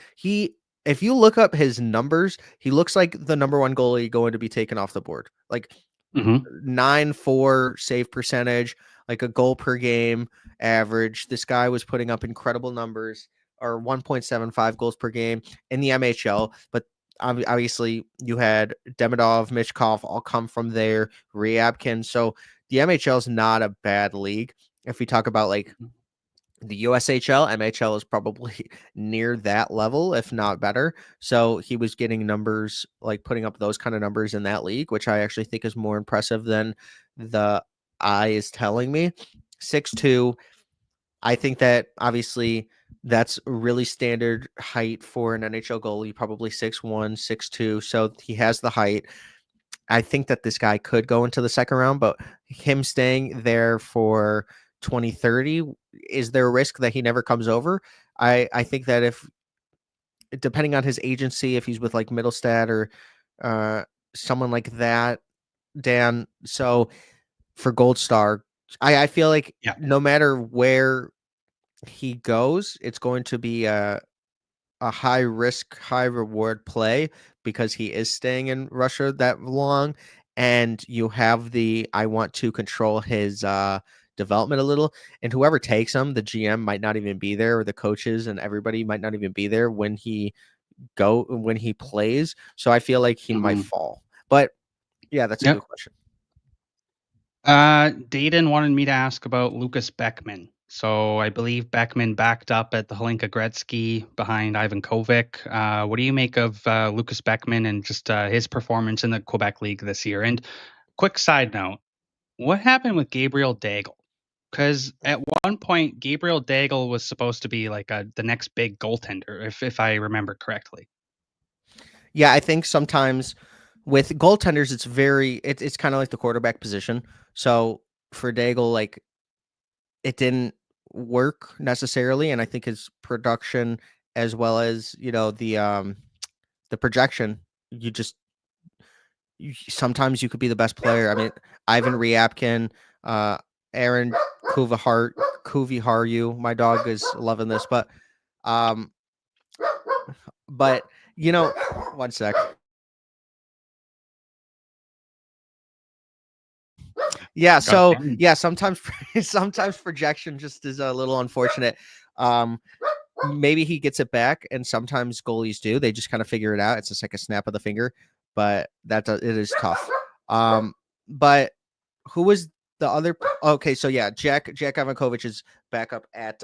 If you look up his numbers, he looks like the number one goalie going to be taken off the board. Like Mhm. 9.4 save percentage, like a goal per game average. This guy was putting up incredible numbers, or 1.75 goals per game in the MHL. But obviously, you had Demidov, Michkov all come from there, Ryabkin. So the MHL is not a bad league. If we talk about like Mhm. the USHL, MHL is probably near that level, if not better. So he was getting numbers, like putting up those kind of numbers in that league, which I actually think is more impressive than the eye is telling me. 6'2". I think that obviously that's really standard height for an NHL goalie, probably 6'1, 6'2". So he has the height. I think that this guy could go into the second round, but him staying there for 2030, is there a risk that he never comes over? I think that if depending on his agency, if he's with like Middlestad or uh someone like that, Dan. So for Gold Star, I feel like Yeah. no matter where he goes, it's going to be a high risk, high reward play because he is staying in Russia that long. And you have the I want to control his development a little. And whoever takes him, the GM might not even be there, or the coaches and everybody might not even be there when he plays. So I feel like he might Mhm. fall. But yeah, that's a Yep. good question. Dayton wanted me to ask about Lucas Beckman. So I believe Beckman backed up at the Hlinka Gretzky behind Ivan Kovic. What do you make of Lucas Beckman and just his performance in the Quebec League this year? And quick side note, what happened with Gabriel Daigle? Because at one point, Gabriel Daigle was supposed to be like the next big goaltender, if I remember correctly. Yeah, I think sometimes with goaltenders, it's kind of like the quarterback position. So for Daigle, like it didn't work necessarily, and I think his production as well as, the projection, you just sometimes you could be the best player. I mean, Ivan Ryabkin, uh, Aaron Kuvahart, Kuviharyu, my dog is loving this, um, but you know, one sec. Yeah, Got so banged. yeah, sometimes sometimes projection just is a little unfortunate. Um, maybe he gets it back, and sometimes goalies do. They just kind of figure it out. It's just like a snap of the finger, but it is tough. But who was the other? Okay, so yeah, Jack Ivankovic is back up at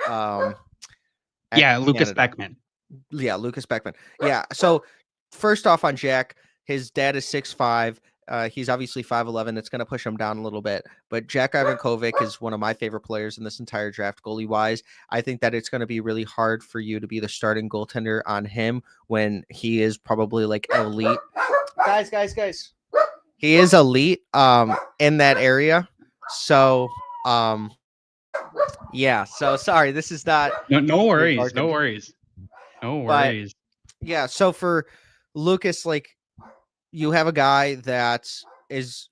Yeah, Lucas Canada. Beckman. Yeah, Lucas Beckman. Yeah. So first off on Jack, his dad is 6'5". He's obviously 5'11". It's going to push him down a little bit. But Jack Ivankovic is one of my favorite players in this entire draft, goalie wise. I think that it's going to be really hard for you to be the starting goaltender on him when he is probably like elite. Guys. He is elite in that area. So yeah. So sorry, this is not No, no your worries. No barking. worries. No But worries. yeah, so for Lucas, like you have a guy that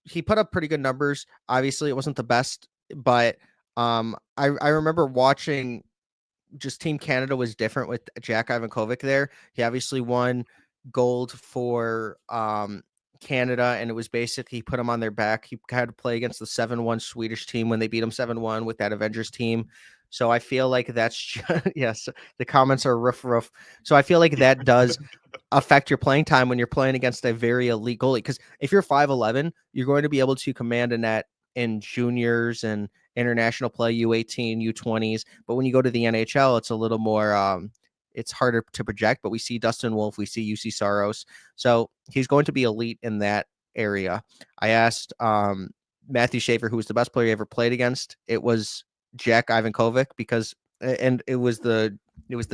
he put up pretty good numbers. Obviously, it wasn't the best, but I remember watching just Team Canada was different with Jack Ivankovic there. He obviously won gold for Canada, and it was basically he put him on their back. He had to play against the 7-1 Swedish team when they beat him 7-1 with that Avengers team. So I feel like that's just, yes, the comments are rough. So I feel like that does affect your playing time when you're playing against a very elite goalie. Because if you're 5'11", you're going to be able to command a net in juniors and international play, U18, U20s. But when you go to the NHL, it's a little more it's harder to project. But we see Dustin Wolf, we see UC Saros. So he's going to be elite in that area. I asked Matthew Schaefer, who was the best player he ever played against. It was Jack Ivankovic because and it was the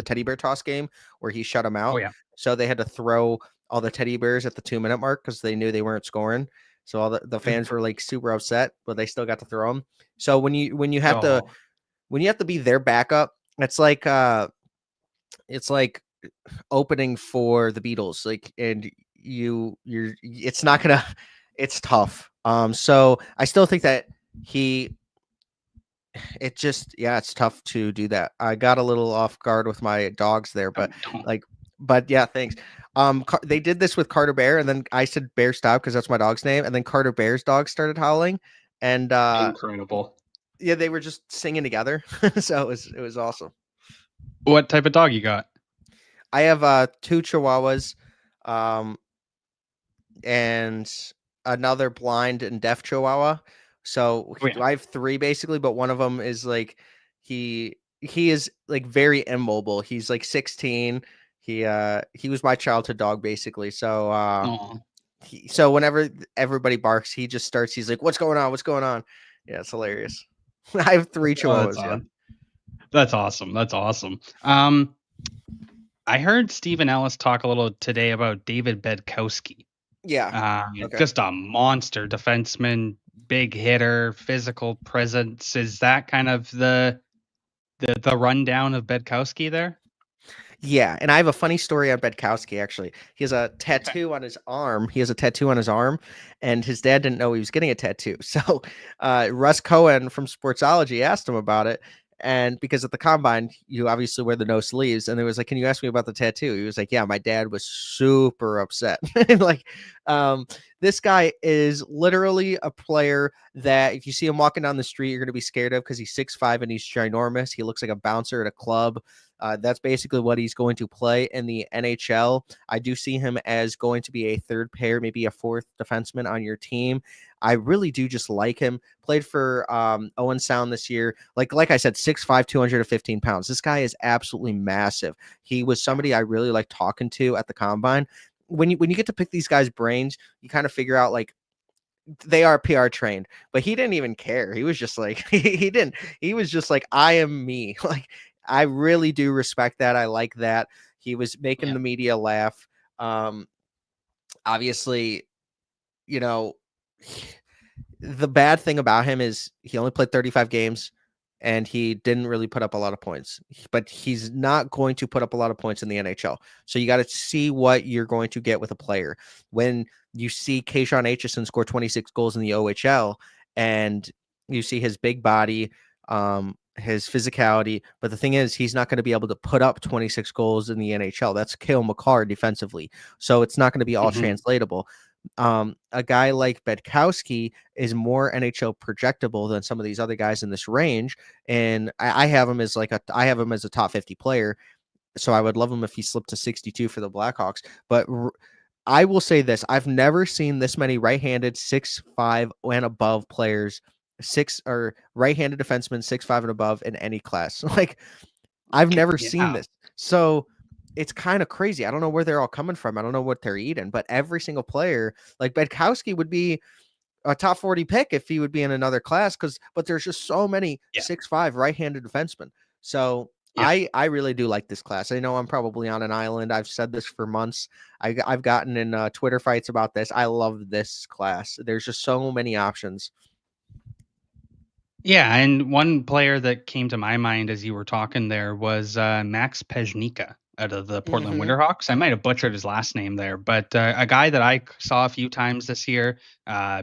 teddy bear toss game where he shut him Oh out. yeah. So they had to throw all the teddy bears at the 2-minute mark because they knew they weren't scoring. So all the fans were like super upset, but they still got to throw them. So when you have to Oh, be their backup, it's like opening for the Beatles. Like and you're it's not gonna it's tough. So I still think that he it just it's tough to do that. I got a little off guard with my dogs there, but don't. like but yeah, thanks. They did this with Carter Bear, and then I said Bear stop because that's my dog's name, and then Carter Bear's dog started howling, and Incredible. yeah, they were just singing together, so it was awesome. What type of dog you got? I have two Chihuahuas, um, and another blind and deaf Chihuahua. So Oh yeah. I have three basically, but one of them is like he is like very immobile. He's like 16. He was my childhood dog basically. So Oh, so whenever everybody barks, he just starts. He's like, "What's going on? What's going on?" Yeah, it's hilarious. I have three that's Chihuahuas. Yeah. odd. That's awesome. That's awesome. I heard Stephen Ellis talk a little today about David Bedkowski. Yeah. Okay. Just a monster defenseman, big hitter, physical presence. Is that kind of the rundown of Bedkowski there? Yeah, and I have a funny story on Bedkowski, actually. He has a Okay. tattoo on his arm. He has a tattoo on his arm, and his dad didn't know he was getting a tattoo. So Russ Cohen from Sportsology asked him about it. And because at the combine, you obviously wear the no sleeves. And it was like, can you ask me about the tattoo? He was like, yeah, my dad was super upset. Like, um, this guy is literally a player that if you see him walking down the street, you're going to be scared of because he's 6'5" and he's ginormous. He looks like a bouncer at a club. That's basically what he's going to play in the NHL. I do see him as going to be a third pair, maybe a fourth defenseman on your team. I really do just like him. Played for Owen Sound this year. Like I said, 6'5", 215 pounds. This guy is absolutely massive. He was somebody I really liked talking to at the combine. When you get to pick these guys' brains, you kind of figure out like they are PR trained, but he didn't even care. He was just like he didn't. He was just like I am me. Like I really do respect that. I like that. He was making Yeah. the media laugh. Obviously, you know, the bad thing about him is he only played 35 games and he didn't really put up a lot of points, but he's not going to put up a lot of points in the NHL. So you got to see what you're going to get with a player. When you see Kayshawn Aitchison score 26 goals in the OHL and you see his big body, his physicality, but the thing is he's not going to be able to put up 26 goals in the NHL. That's Cale Makar defensively. So it's not going to be all Mhm. translatable. A guy like Bedkowski is more NHL projectable than some of these other guys in this range, and I have him as I have him as a top 50 player. So I would love him if he slipped to 62 for the Blackhawks. But I will say this: I've never seen this many right-handed 6'5" and above players, six or right-handed defensemen 6'5" and above in any class. Like I've never seen Yeah. this. So it's kind of crazy. I don't know where they're all coming from. I don't know what they're eating, but every single player, like Bedkowski, would be a top 40 pick if he would be in another class. But there's just so many Yeah. 6'5" right-handed defensemen. So Yeah. I really do like this class. I know I'm probably on an island. I've said this for months. I've gotten in Twitter fights about this. I love this class. There's just so many options. Yeah, and one player that came to my mind as you were talking there was Max Pejnika out of the Portland Hmm. Winterhawks. I might have butchered his last name there, but a guy that I saw a few times this year,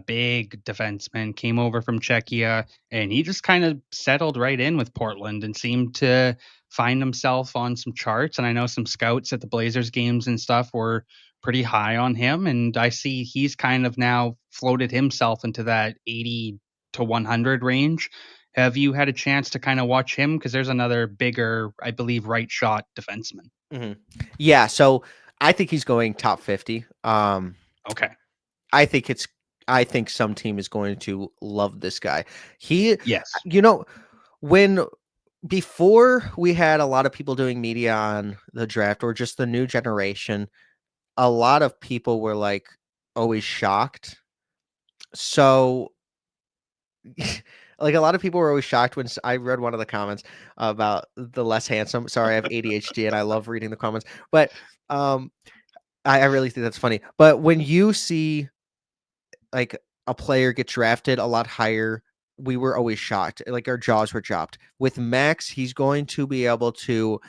big defenseman, came over from Czechia, and he just kind of settled right in with Portland and seemed to find himself on some charts. And I know some scouts at the Blazers games and stuff were pretty high on him, and I see he's kind of now floated himself into that 80 to 100 range. Have you had a chance to kind of watch him? Because there's another bigger, I believe, right shot defenseman. Hmm. Yeah, so I think he's going top 50. Okay. I think it's I think some team is going to love this guy. He Yes. you know, when before we had a lot of people doing media on the draft or just the new generation, a lot of people were like always shocked. So like a lot of people were always shocked when I read one of the comments about the less handsome. Sorry, I have ADHD and I love reading the comments, but um I really think that's funny. But when you see like a player get drafted a lot higher, we were always shocked. Like our jaws were dropped. With Max, he's going to be able to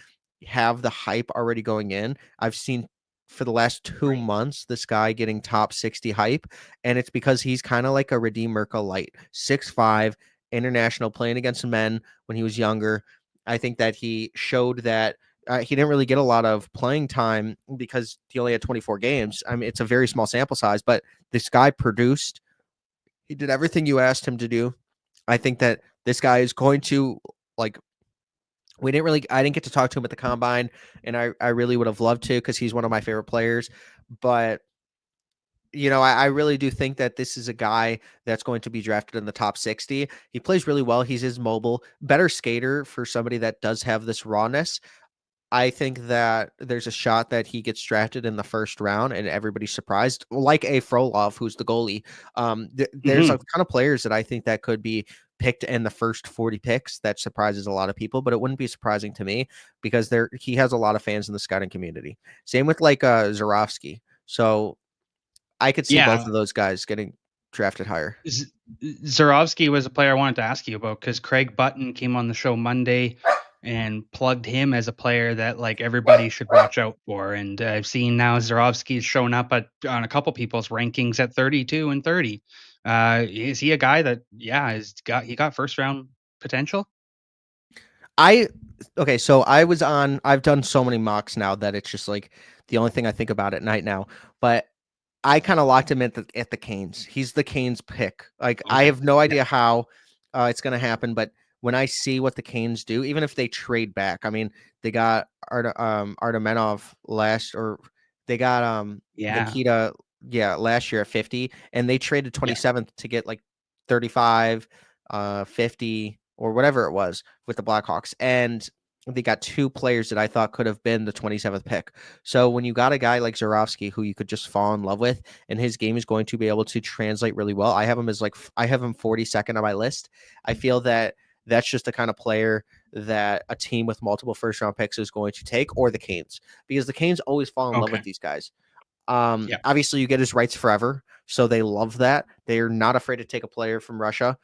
have the hype already going in. I've seen for the last 2 months this guy getting top 60 hype, and it's because he's kind of like a Redeem Merkel light, 6'5", international, playing against men when he was younger. I think that he showed that he didn't really get a lot of playing time because he only had 24 games. I mean, it's a very small sample size, but this guy produced. He did everything you asked him to do. I think that this guy is going to like. I didn't get to talk to him at the combine, and I really would have loved to because he's one of my favorite players. But I really do think that this is a guy that's going to be drafted in the top 60. He plays really well. He's mobile, better skater for somebody that does have this rawness. I think that there's a shot that he gets drafted in the first round and everybody's surprised, like a Frolov, who's the goalie. There's a Hmm. ton of players that I think that could be picked in the first 40 picks. That surprises a lot of people, but it wouldn't be surprising to me because he has a lot of fans in the scouting community. Same with like Zarovsky. So I could see both Yeah. of those guys getting drafted higher. Z- Zarovsky was a player I wanted to ask you about because Craig Button came on the show Monday and plugged him as a player that like everybody should watch out for. And I've seen now Zarovsky's shown up on a couple people's rankings at 32 and 30. Is he a guy that he got first round potential? I okay, so I've done so many mocks now that it's just like the only thing I think about at night now. But I kind of locked him at the Canes. He's the Canes pick. Like I Okay. have no Yeah. idea how it's going to happen, but when I see what the Canes do, even if they trade back, I mean, they got Artemenov last, or they got Yeah. Nikita, yeah, last year at 50, and they traded Yeah. 27th to get like 35, 50, or whatever it was with the Blackhawks, and they got two players that I thought could have been the 27th pick. So when you got a guy like Zarovsky who you could just fall in love with, and his game is going to be able to translate really well, I have him 42nd on my list. I feel that that's just the kind of player that a team with multiple first round picks is going to take, or the Canes, because the Canes always fall in love with Okay. these guys. Yeah. Obviously, you get his rights forever, so they love that. They're not afraid to take a player from Russia.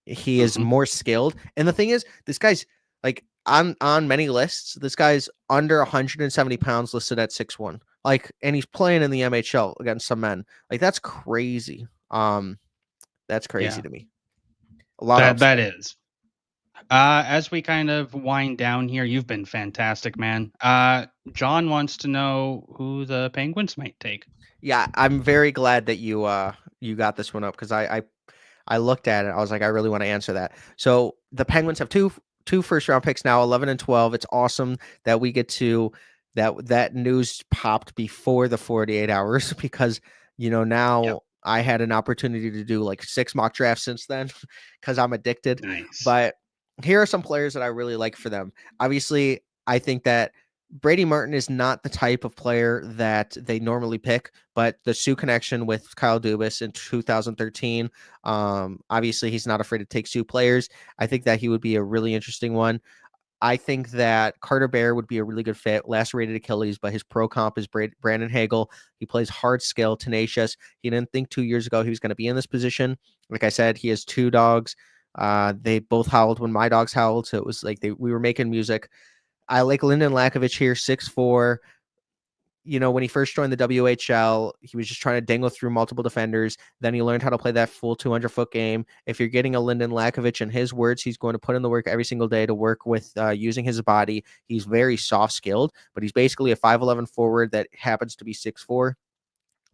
He is Hmm. more skilled, and the thing is, this guy's like on many lists. This guy's under 170 pounds, listed at 6'1". Like, and he's playing in the MHL against some men. Like, that's crazy. That's crazy Yeah. to me. A lot of That upside. is. As we kind of wind down here, you've been fantastic, man. John wants to know who the Penguins might take. Yeah, I'm very glad that you got this one up because I looked at it. I was like, I really want to answer that. So the Penguins have two first round picks now, 11 and 12. It's awesome that we get to that news popped before the 48 hours because Yep. now I had an opportunity to do like 6 mock drafts since then because I'm addicted. Nice. But here are some players that I really like for them. Obviously, I think that Brady Martin is not the type of player that they normally pick, but the Sioux connection with Kyle Dubas in 2013, obviously he's not afraid to take Sioux players. I think that he would be a really interesting one. I think that Carter Bear would be a really good fit. Lacerated Achilles, but his pro comp is Brandon Hagel. He plays hard skill, tenacious. He didn't think 2 years ago he was going to be in this position. Like I said, he has 2 dogs. They both howled when my dogs howled, so it was like we were making music. I like Lyndon Lakovich here, 6'4". When he first joined the WHL, he was just trying to dangle through multiple defenders. Then he learned how to play that full 200-foot game. If you're getting a Lyndon Lakovich, in his words, he's going to put in the work every single day to work with using his body. He's very soft-skilled, but he's basically a 5'11" forward that happens to be 6'4".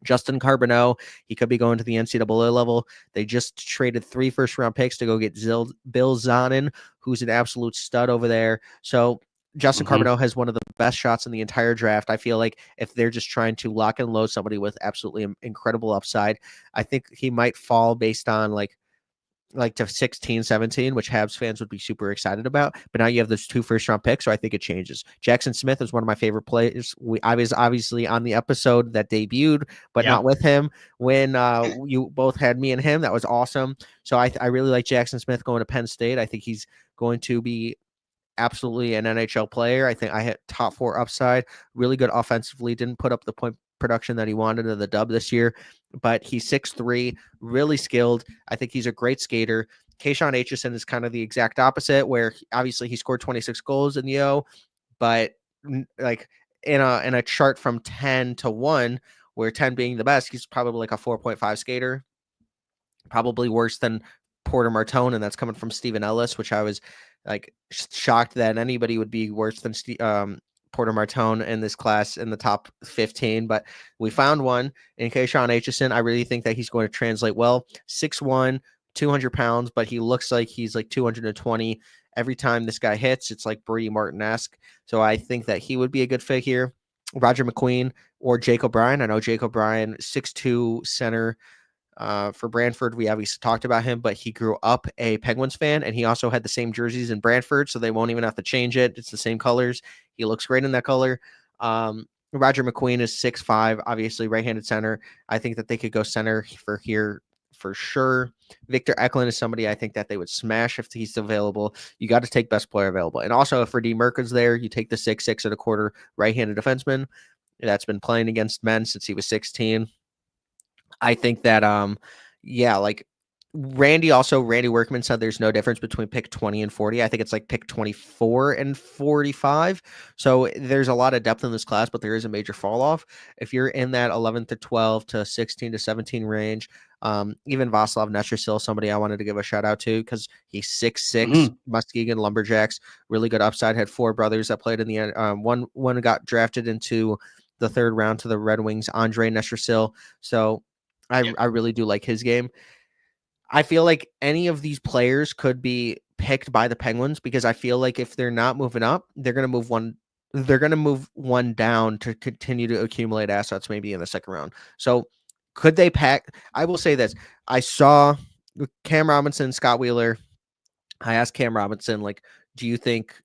Justin Carbonneau, he could be going to the NCAA level. They just traded 3 first-round picks to go get Bill Zonin, who's an absolute stud over there. So Justin Hmm. Carbonneau has one of the best shots in the entire draft. I feel like if they're just trying to lock and load somebody with absolutely incredible upside, I think he might fall based on like to 16, 17, which Habs fans would be super excited about. But now you have those 2 first-round picks, so I think it changes. Jackson Smith is one of my favorite players. I was obviously on the episode that debuted, but not Yep. with him when you both had me and him. That was awesome. So I really like Jackson Smith going to Penn State. I think he's going to be absolutely an NHL player. I think I hit top 4 upside, really good offensively. Didn't put up the point production that he wanted in the dub this year, but he's 6'3", really skilled. I think he's a great skater. Kayshawn Aitchison is kind of the exact opposite, where obviously he scored 26 goals in the O, but like in a chart from 10 to 1, where 10 being the best, he's probably like a 4.5 skater, probably worse than Porter Martone, and that's coming from Stephen Ellis, which I was like shocked that anybody would be worse than Porter Martone in this class in the top 15. But we found one in Kayshawn Aitchison. I really think that he's going to translate well. 6'1", 200 pounds, but he looks like he's like 220. Every time this guy hits, it's like Brady Martin-esque. So I think that he would be a good fit here. Roger McQueen or Jake O'Brien. I know Jake O'Brien, 6'2" center, for Brantford. We obviously talked about him, but he grew up a Penguins fan, and he also had the same jerseys in Brantford, so they won't even have to change it. It's the same colors. He looks great in that color. Roger McQueen is 6'5", obviously right-handed center. I think that they could go center for here for sure. Victor Eklund is somebody I think that they would smash if he's available. You got to take best player available. And also, if Radim Merkin's there, you take the 6'6" right-handed defenseman that's been playing against men since he was 16. I think that yeah, like Randy Workman said there's no difference between pick 20 and 40. I think it's like pick 24 and 45. So there's a lot of depth in this class, but there is a major fall off. If you're in that 11 to 12 to 16 to 17 range, even Vaslav Nestrasil, somebody I wanted to give a shout out to because he's 6'6", Hmm. Muskegon Lumberjacks, really good upside. Had 4 brothers that played in the one got drafted into the 3rd round to the Red Wings, Andre Nestrasil. So Yep. I really do like his game. I feel like any of these players could be picked by the Penguins because I feel like if they're not moving up, they're going to move one. They're going to move one down to continue to accumulate assets, maybe in the 2nd round. So, could they pack? I will say this: I saw Cam Robinson, Scott Wheeler. I asked Cam Robinson, like, do you think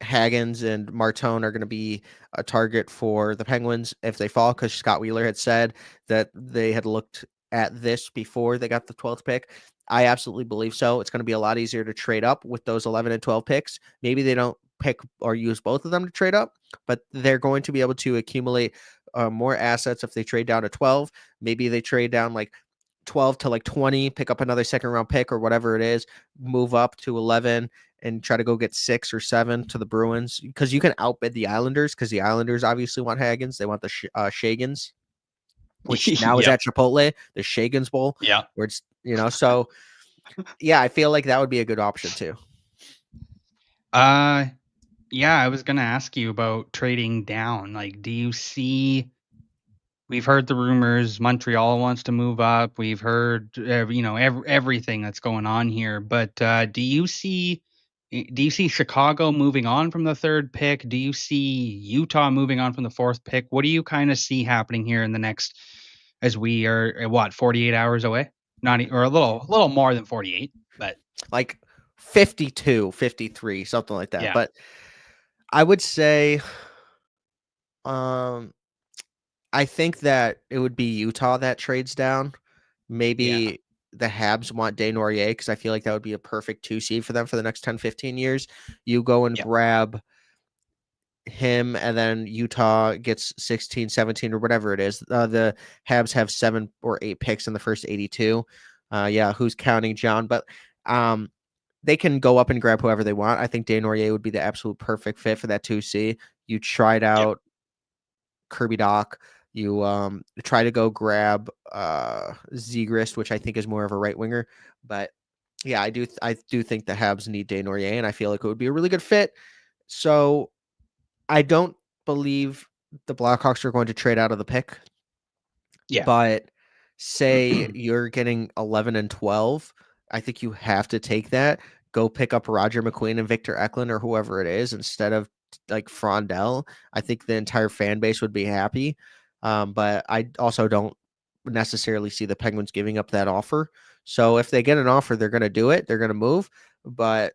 Haggins and Martone are going to be a target for the Penguins if they fall? Because Scott Wheeler had said that they had looked at this before they got the 12th pick. I absolutely believe so. It's going to be a lot easier to trade up with those 11 and 12 picks. Maybe they don't pick or use both of them to trade up, but they're going to be able to accumulate more assets if they trade down to 12. Maybe they trade down like 12 to like 20, pick up another 2nd round pick or whatever it is, move up to 11 and try to go get 6 or 7 to the Bruins because you can outbid the Islanders because the Islanders obviously want Haggins. They want the Shagans, which now is Yep. at Chipotle, the Shagans Bowl, Yeah. where it's, so yeah, I feel like that would be a good option too. Uh, yeah, I was gonna ask you about trading down. Like, do you see we've heard the rumors. Montreal wants to move up. We've heard, everything that's going on here. But do you see Chicago moving on from the third pick? Do you see Utah moving on from the fourth pick? What do you kind of see happening here in the next, as we are what 48 hours away? Not or a little more than 48, but Like 52, 53, something like that. yeah, But I would say, um, I think that it would be Utah that trades down. yeah, Maybe the Habs want Desnoyers because I feel like that would be a perfect 2 seed for them for the next 10, 15 years. You go and yeah, grab him, and then Utah gets 16, 17, or whatever it is. The Habs have 7 or 8 picks in the first 82. Yeah, who's counting John? But um, they can go up and grab whoever they want. I think Desnoyers would be the absolute perfect fit for that 2C. You tried yeah. out Kirby Doc. You try to go grab Zegras, which I think is more of a right winger. But yeah, I do think the Habs need Desnoyers, and I feel like it would be a really good fit. So I don't believe the Blackhawks are going to trade out of the pick, Yeah. but say you're getting 11 and 12, I think you have to take that. Go pick up Roger McQueen and Victor Eklund or whoever it is instead of like Frondell. I think the entire fan base would be happy. But I also don't necessarily see the Penguins giving up that offer. So if they get an offer, they're going to do it. They're going to move, but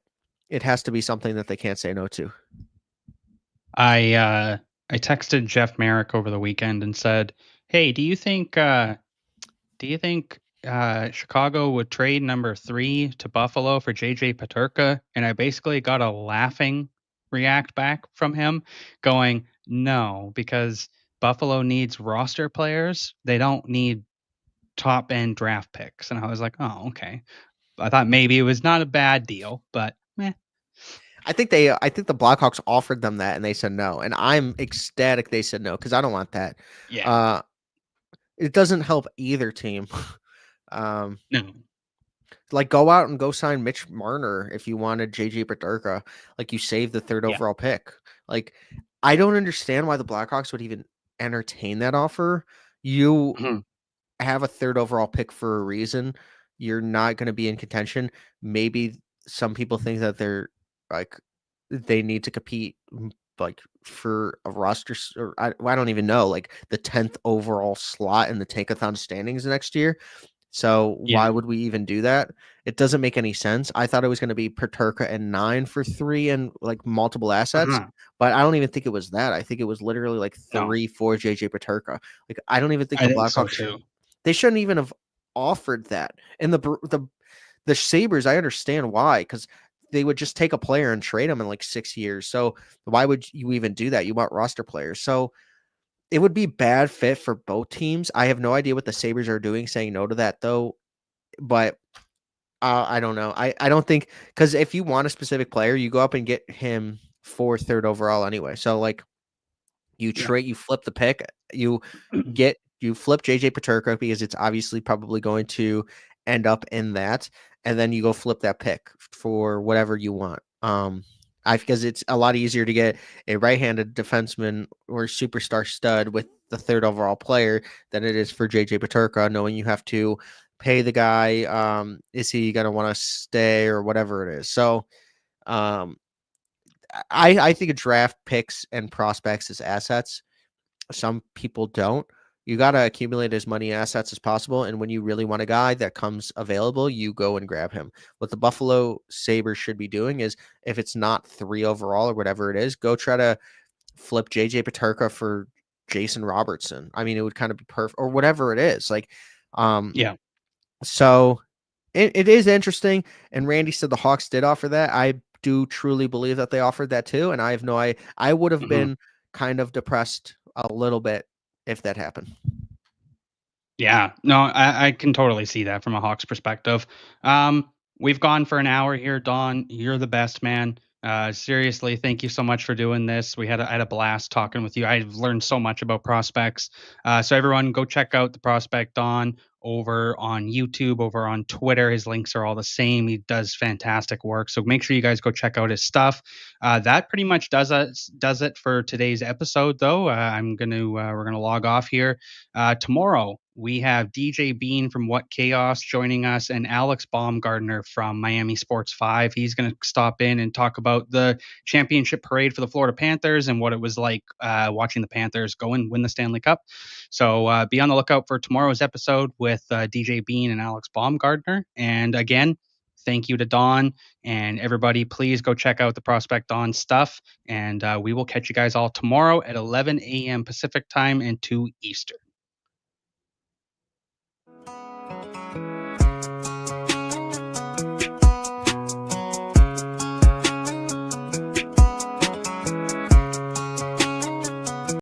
it has to be something that they can't say no to. I texted Jeff Merrick over the weekend and said, "Hey, do you think Chicago would trade number 3 to Buffalo for JJ Peterka?" And I basically got a laughing react back from him going, "No, because Buffalo needs roster players. They don't need top end draft picks." And I was like, "Oh, okay." I thought maybe it was not a bad deal, but meh. I think the Blackhawks offered them that and they said no. And I'm ecstatic they said no because I don't want that. Yeah. Uh it doesn't help either team. um No. like go out and go sign Mitch Marner if you wanted JJ Peterka. Like you saved the third Yeah. overall pick. Like I don't understand why the Blackhawks would even entertain that offer. You Mhm. have a third overall pick for a reason. You're not going to be in contention. Maybe some people think that they're like they need to compete like for a roster or I don't even know like the 10th overall slot in the Tankathon standings next year. So Yeah. why would we even do that? It doesn't make any sense. I thought it was going to be Peterka and 9 for 3 and like multiple assets, Uh-huh. but I don't even think it was that. I think it was literally like No. 3 for JJ Peterka. Like I don't even think I the think so Blackhawks too. they shouldn't even have offered that. And the Sabres, I understand why, because they would just take a player and trade him in like 6 years. So why would you even do that? You want roster players. So it would be bad fit for both teams. I have no idea what the Sabres are doing saying no to that though. But I don't know. I don't think because if you want a specific player, you go up and get him for third overall anyway. So like Yeah. you flip the pick, you flip JJ Peterka because it's obviously probably going to end up in that, and then you go flip that pick for whatever you want. I because it's a lot easier to get a right-handed defenseman or superstar stud with the third overall player than it is for JJ Peterka, knowing you have to pay the guy. Is he gonna want to stay or whatever it is? So um I think of draft picks and prospects as assets. Some people don't. You got to accumulate as many assets as possible. And when you really want a guy that comes available, you go and grab him. What the Buffalo Sabres should be doing is if it's not 3 overall or whatever it is, go try to flip JJ Peterka for Jason Robertson. I mean, it would kind of be perfect or whatever it is. Like, um, Yeah. so it is interesting. And Randy said the Hawks did offer that. I do truly believe that they offered that too. And I have no I would have Mhm. been kind of depressed a little bit if that happened. Yeah. No, I can totally see that from a Hawks perspective. We've gone for an hour here, Don. You're the best man. Seriously, thank you so much for doing this. I had a blast talking with you. I've learned so much about prospects. So everyone, go check out the Prospect Don over on YouTube, over on Twitter. His links are all the same. He does fantastic work. So make sure you guys go check out his stuff. That pretty much does it for today's episode, though. We're gonna log off here. Tomorrow we have DJ Bean from What Chaos joining us, and Alex Baumgartner from Miami Sports 5. He's going to stop in and talk about the championship parade for the Florida Panthers and what it was like watching the Panthers go and win the Stanley Cup. So be on the lookout for tomorrow's episode with DJ Bean and Alex Baumgartner. And again, thank you to Don and everybody. Please go check out the Prospect Don stuff. And we will catch you guys all tomorrow at 11 a.m. Pacific time and 2 Eastern.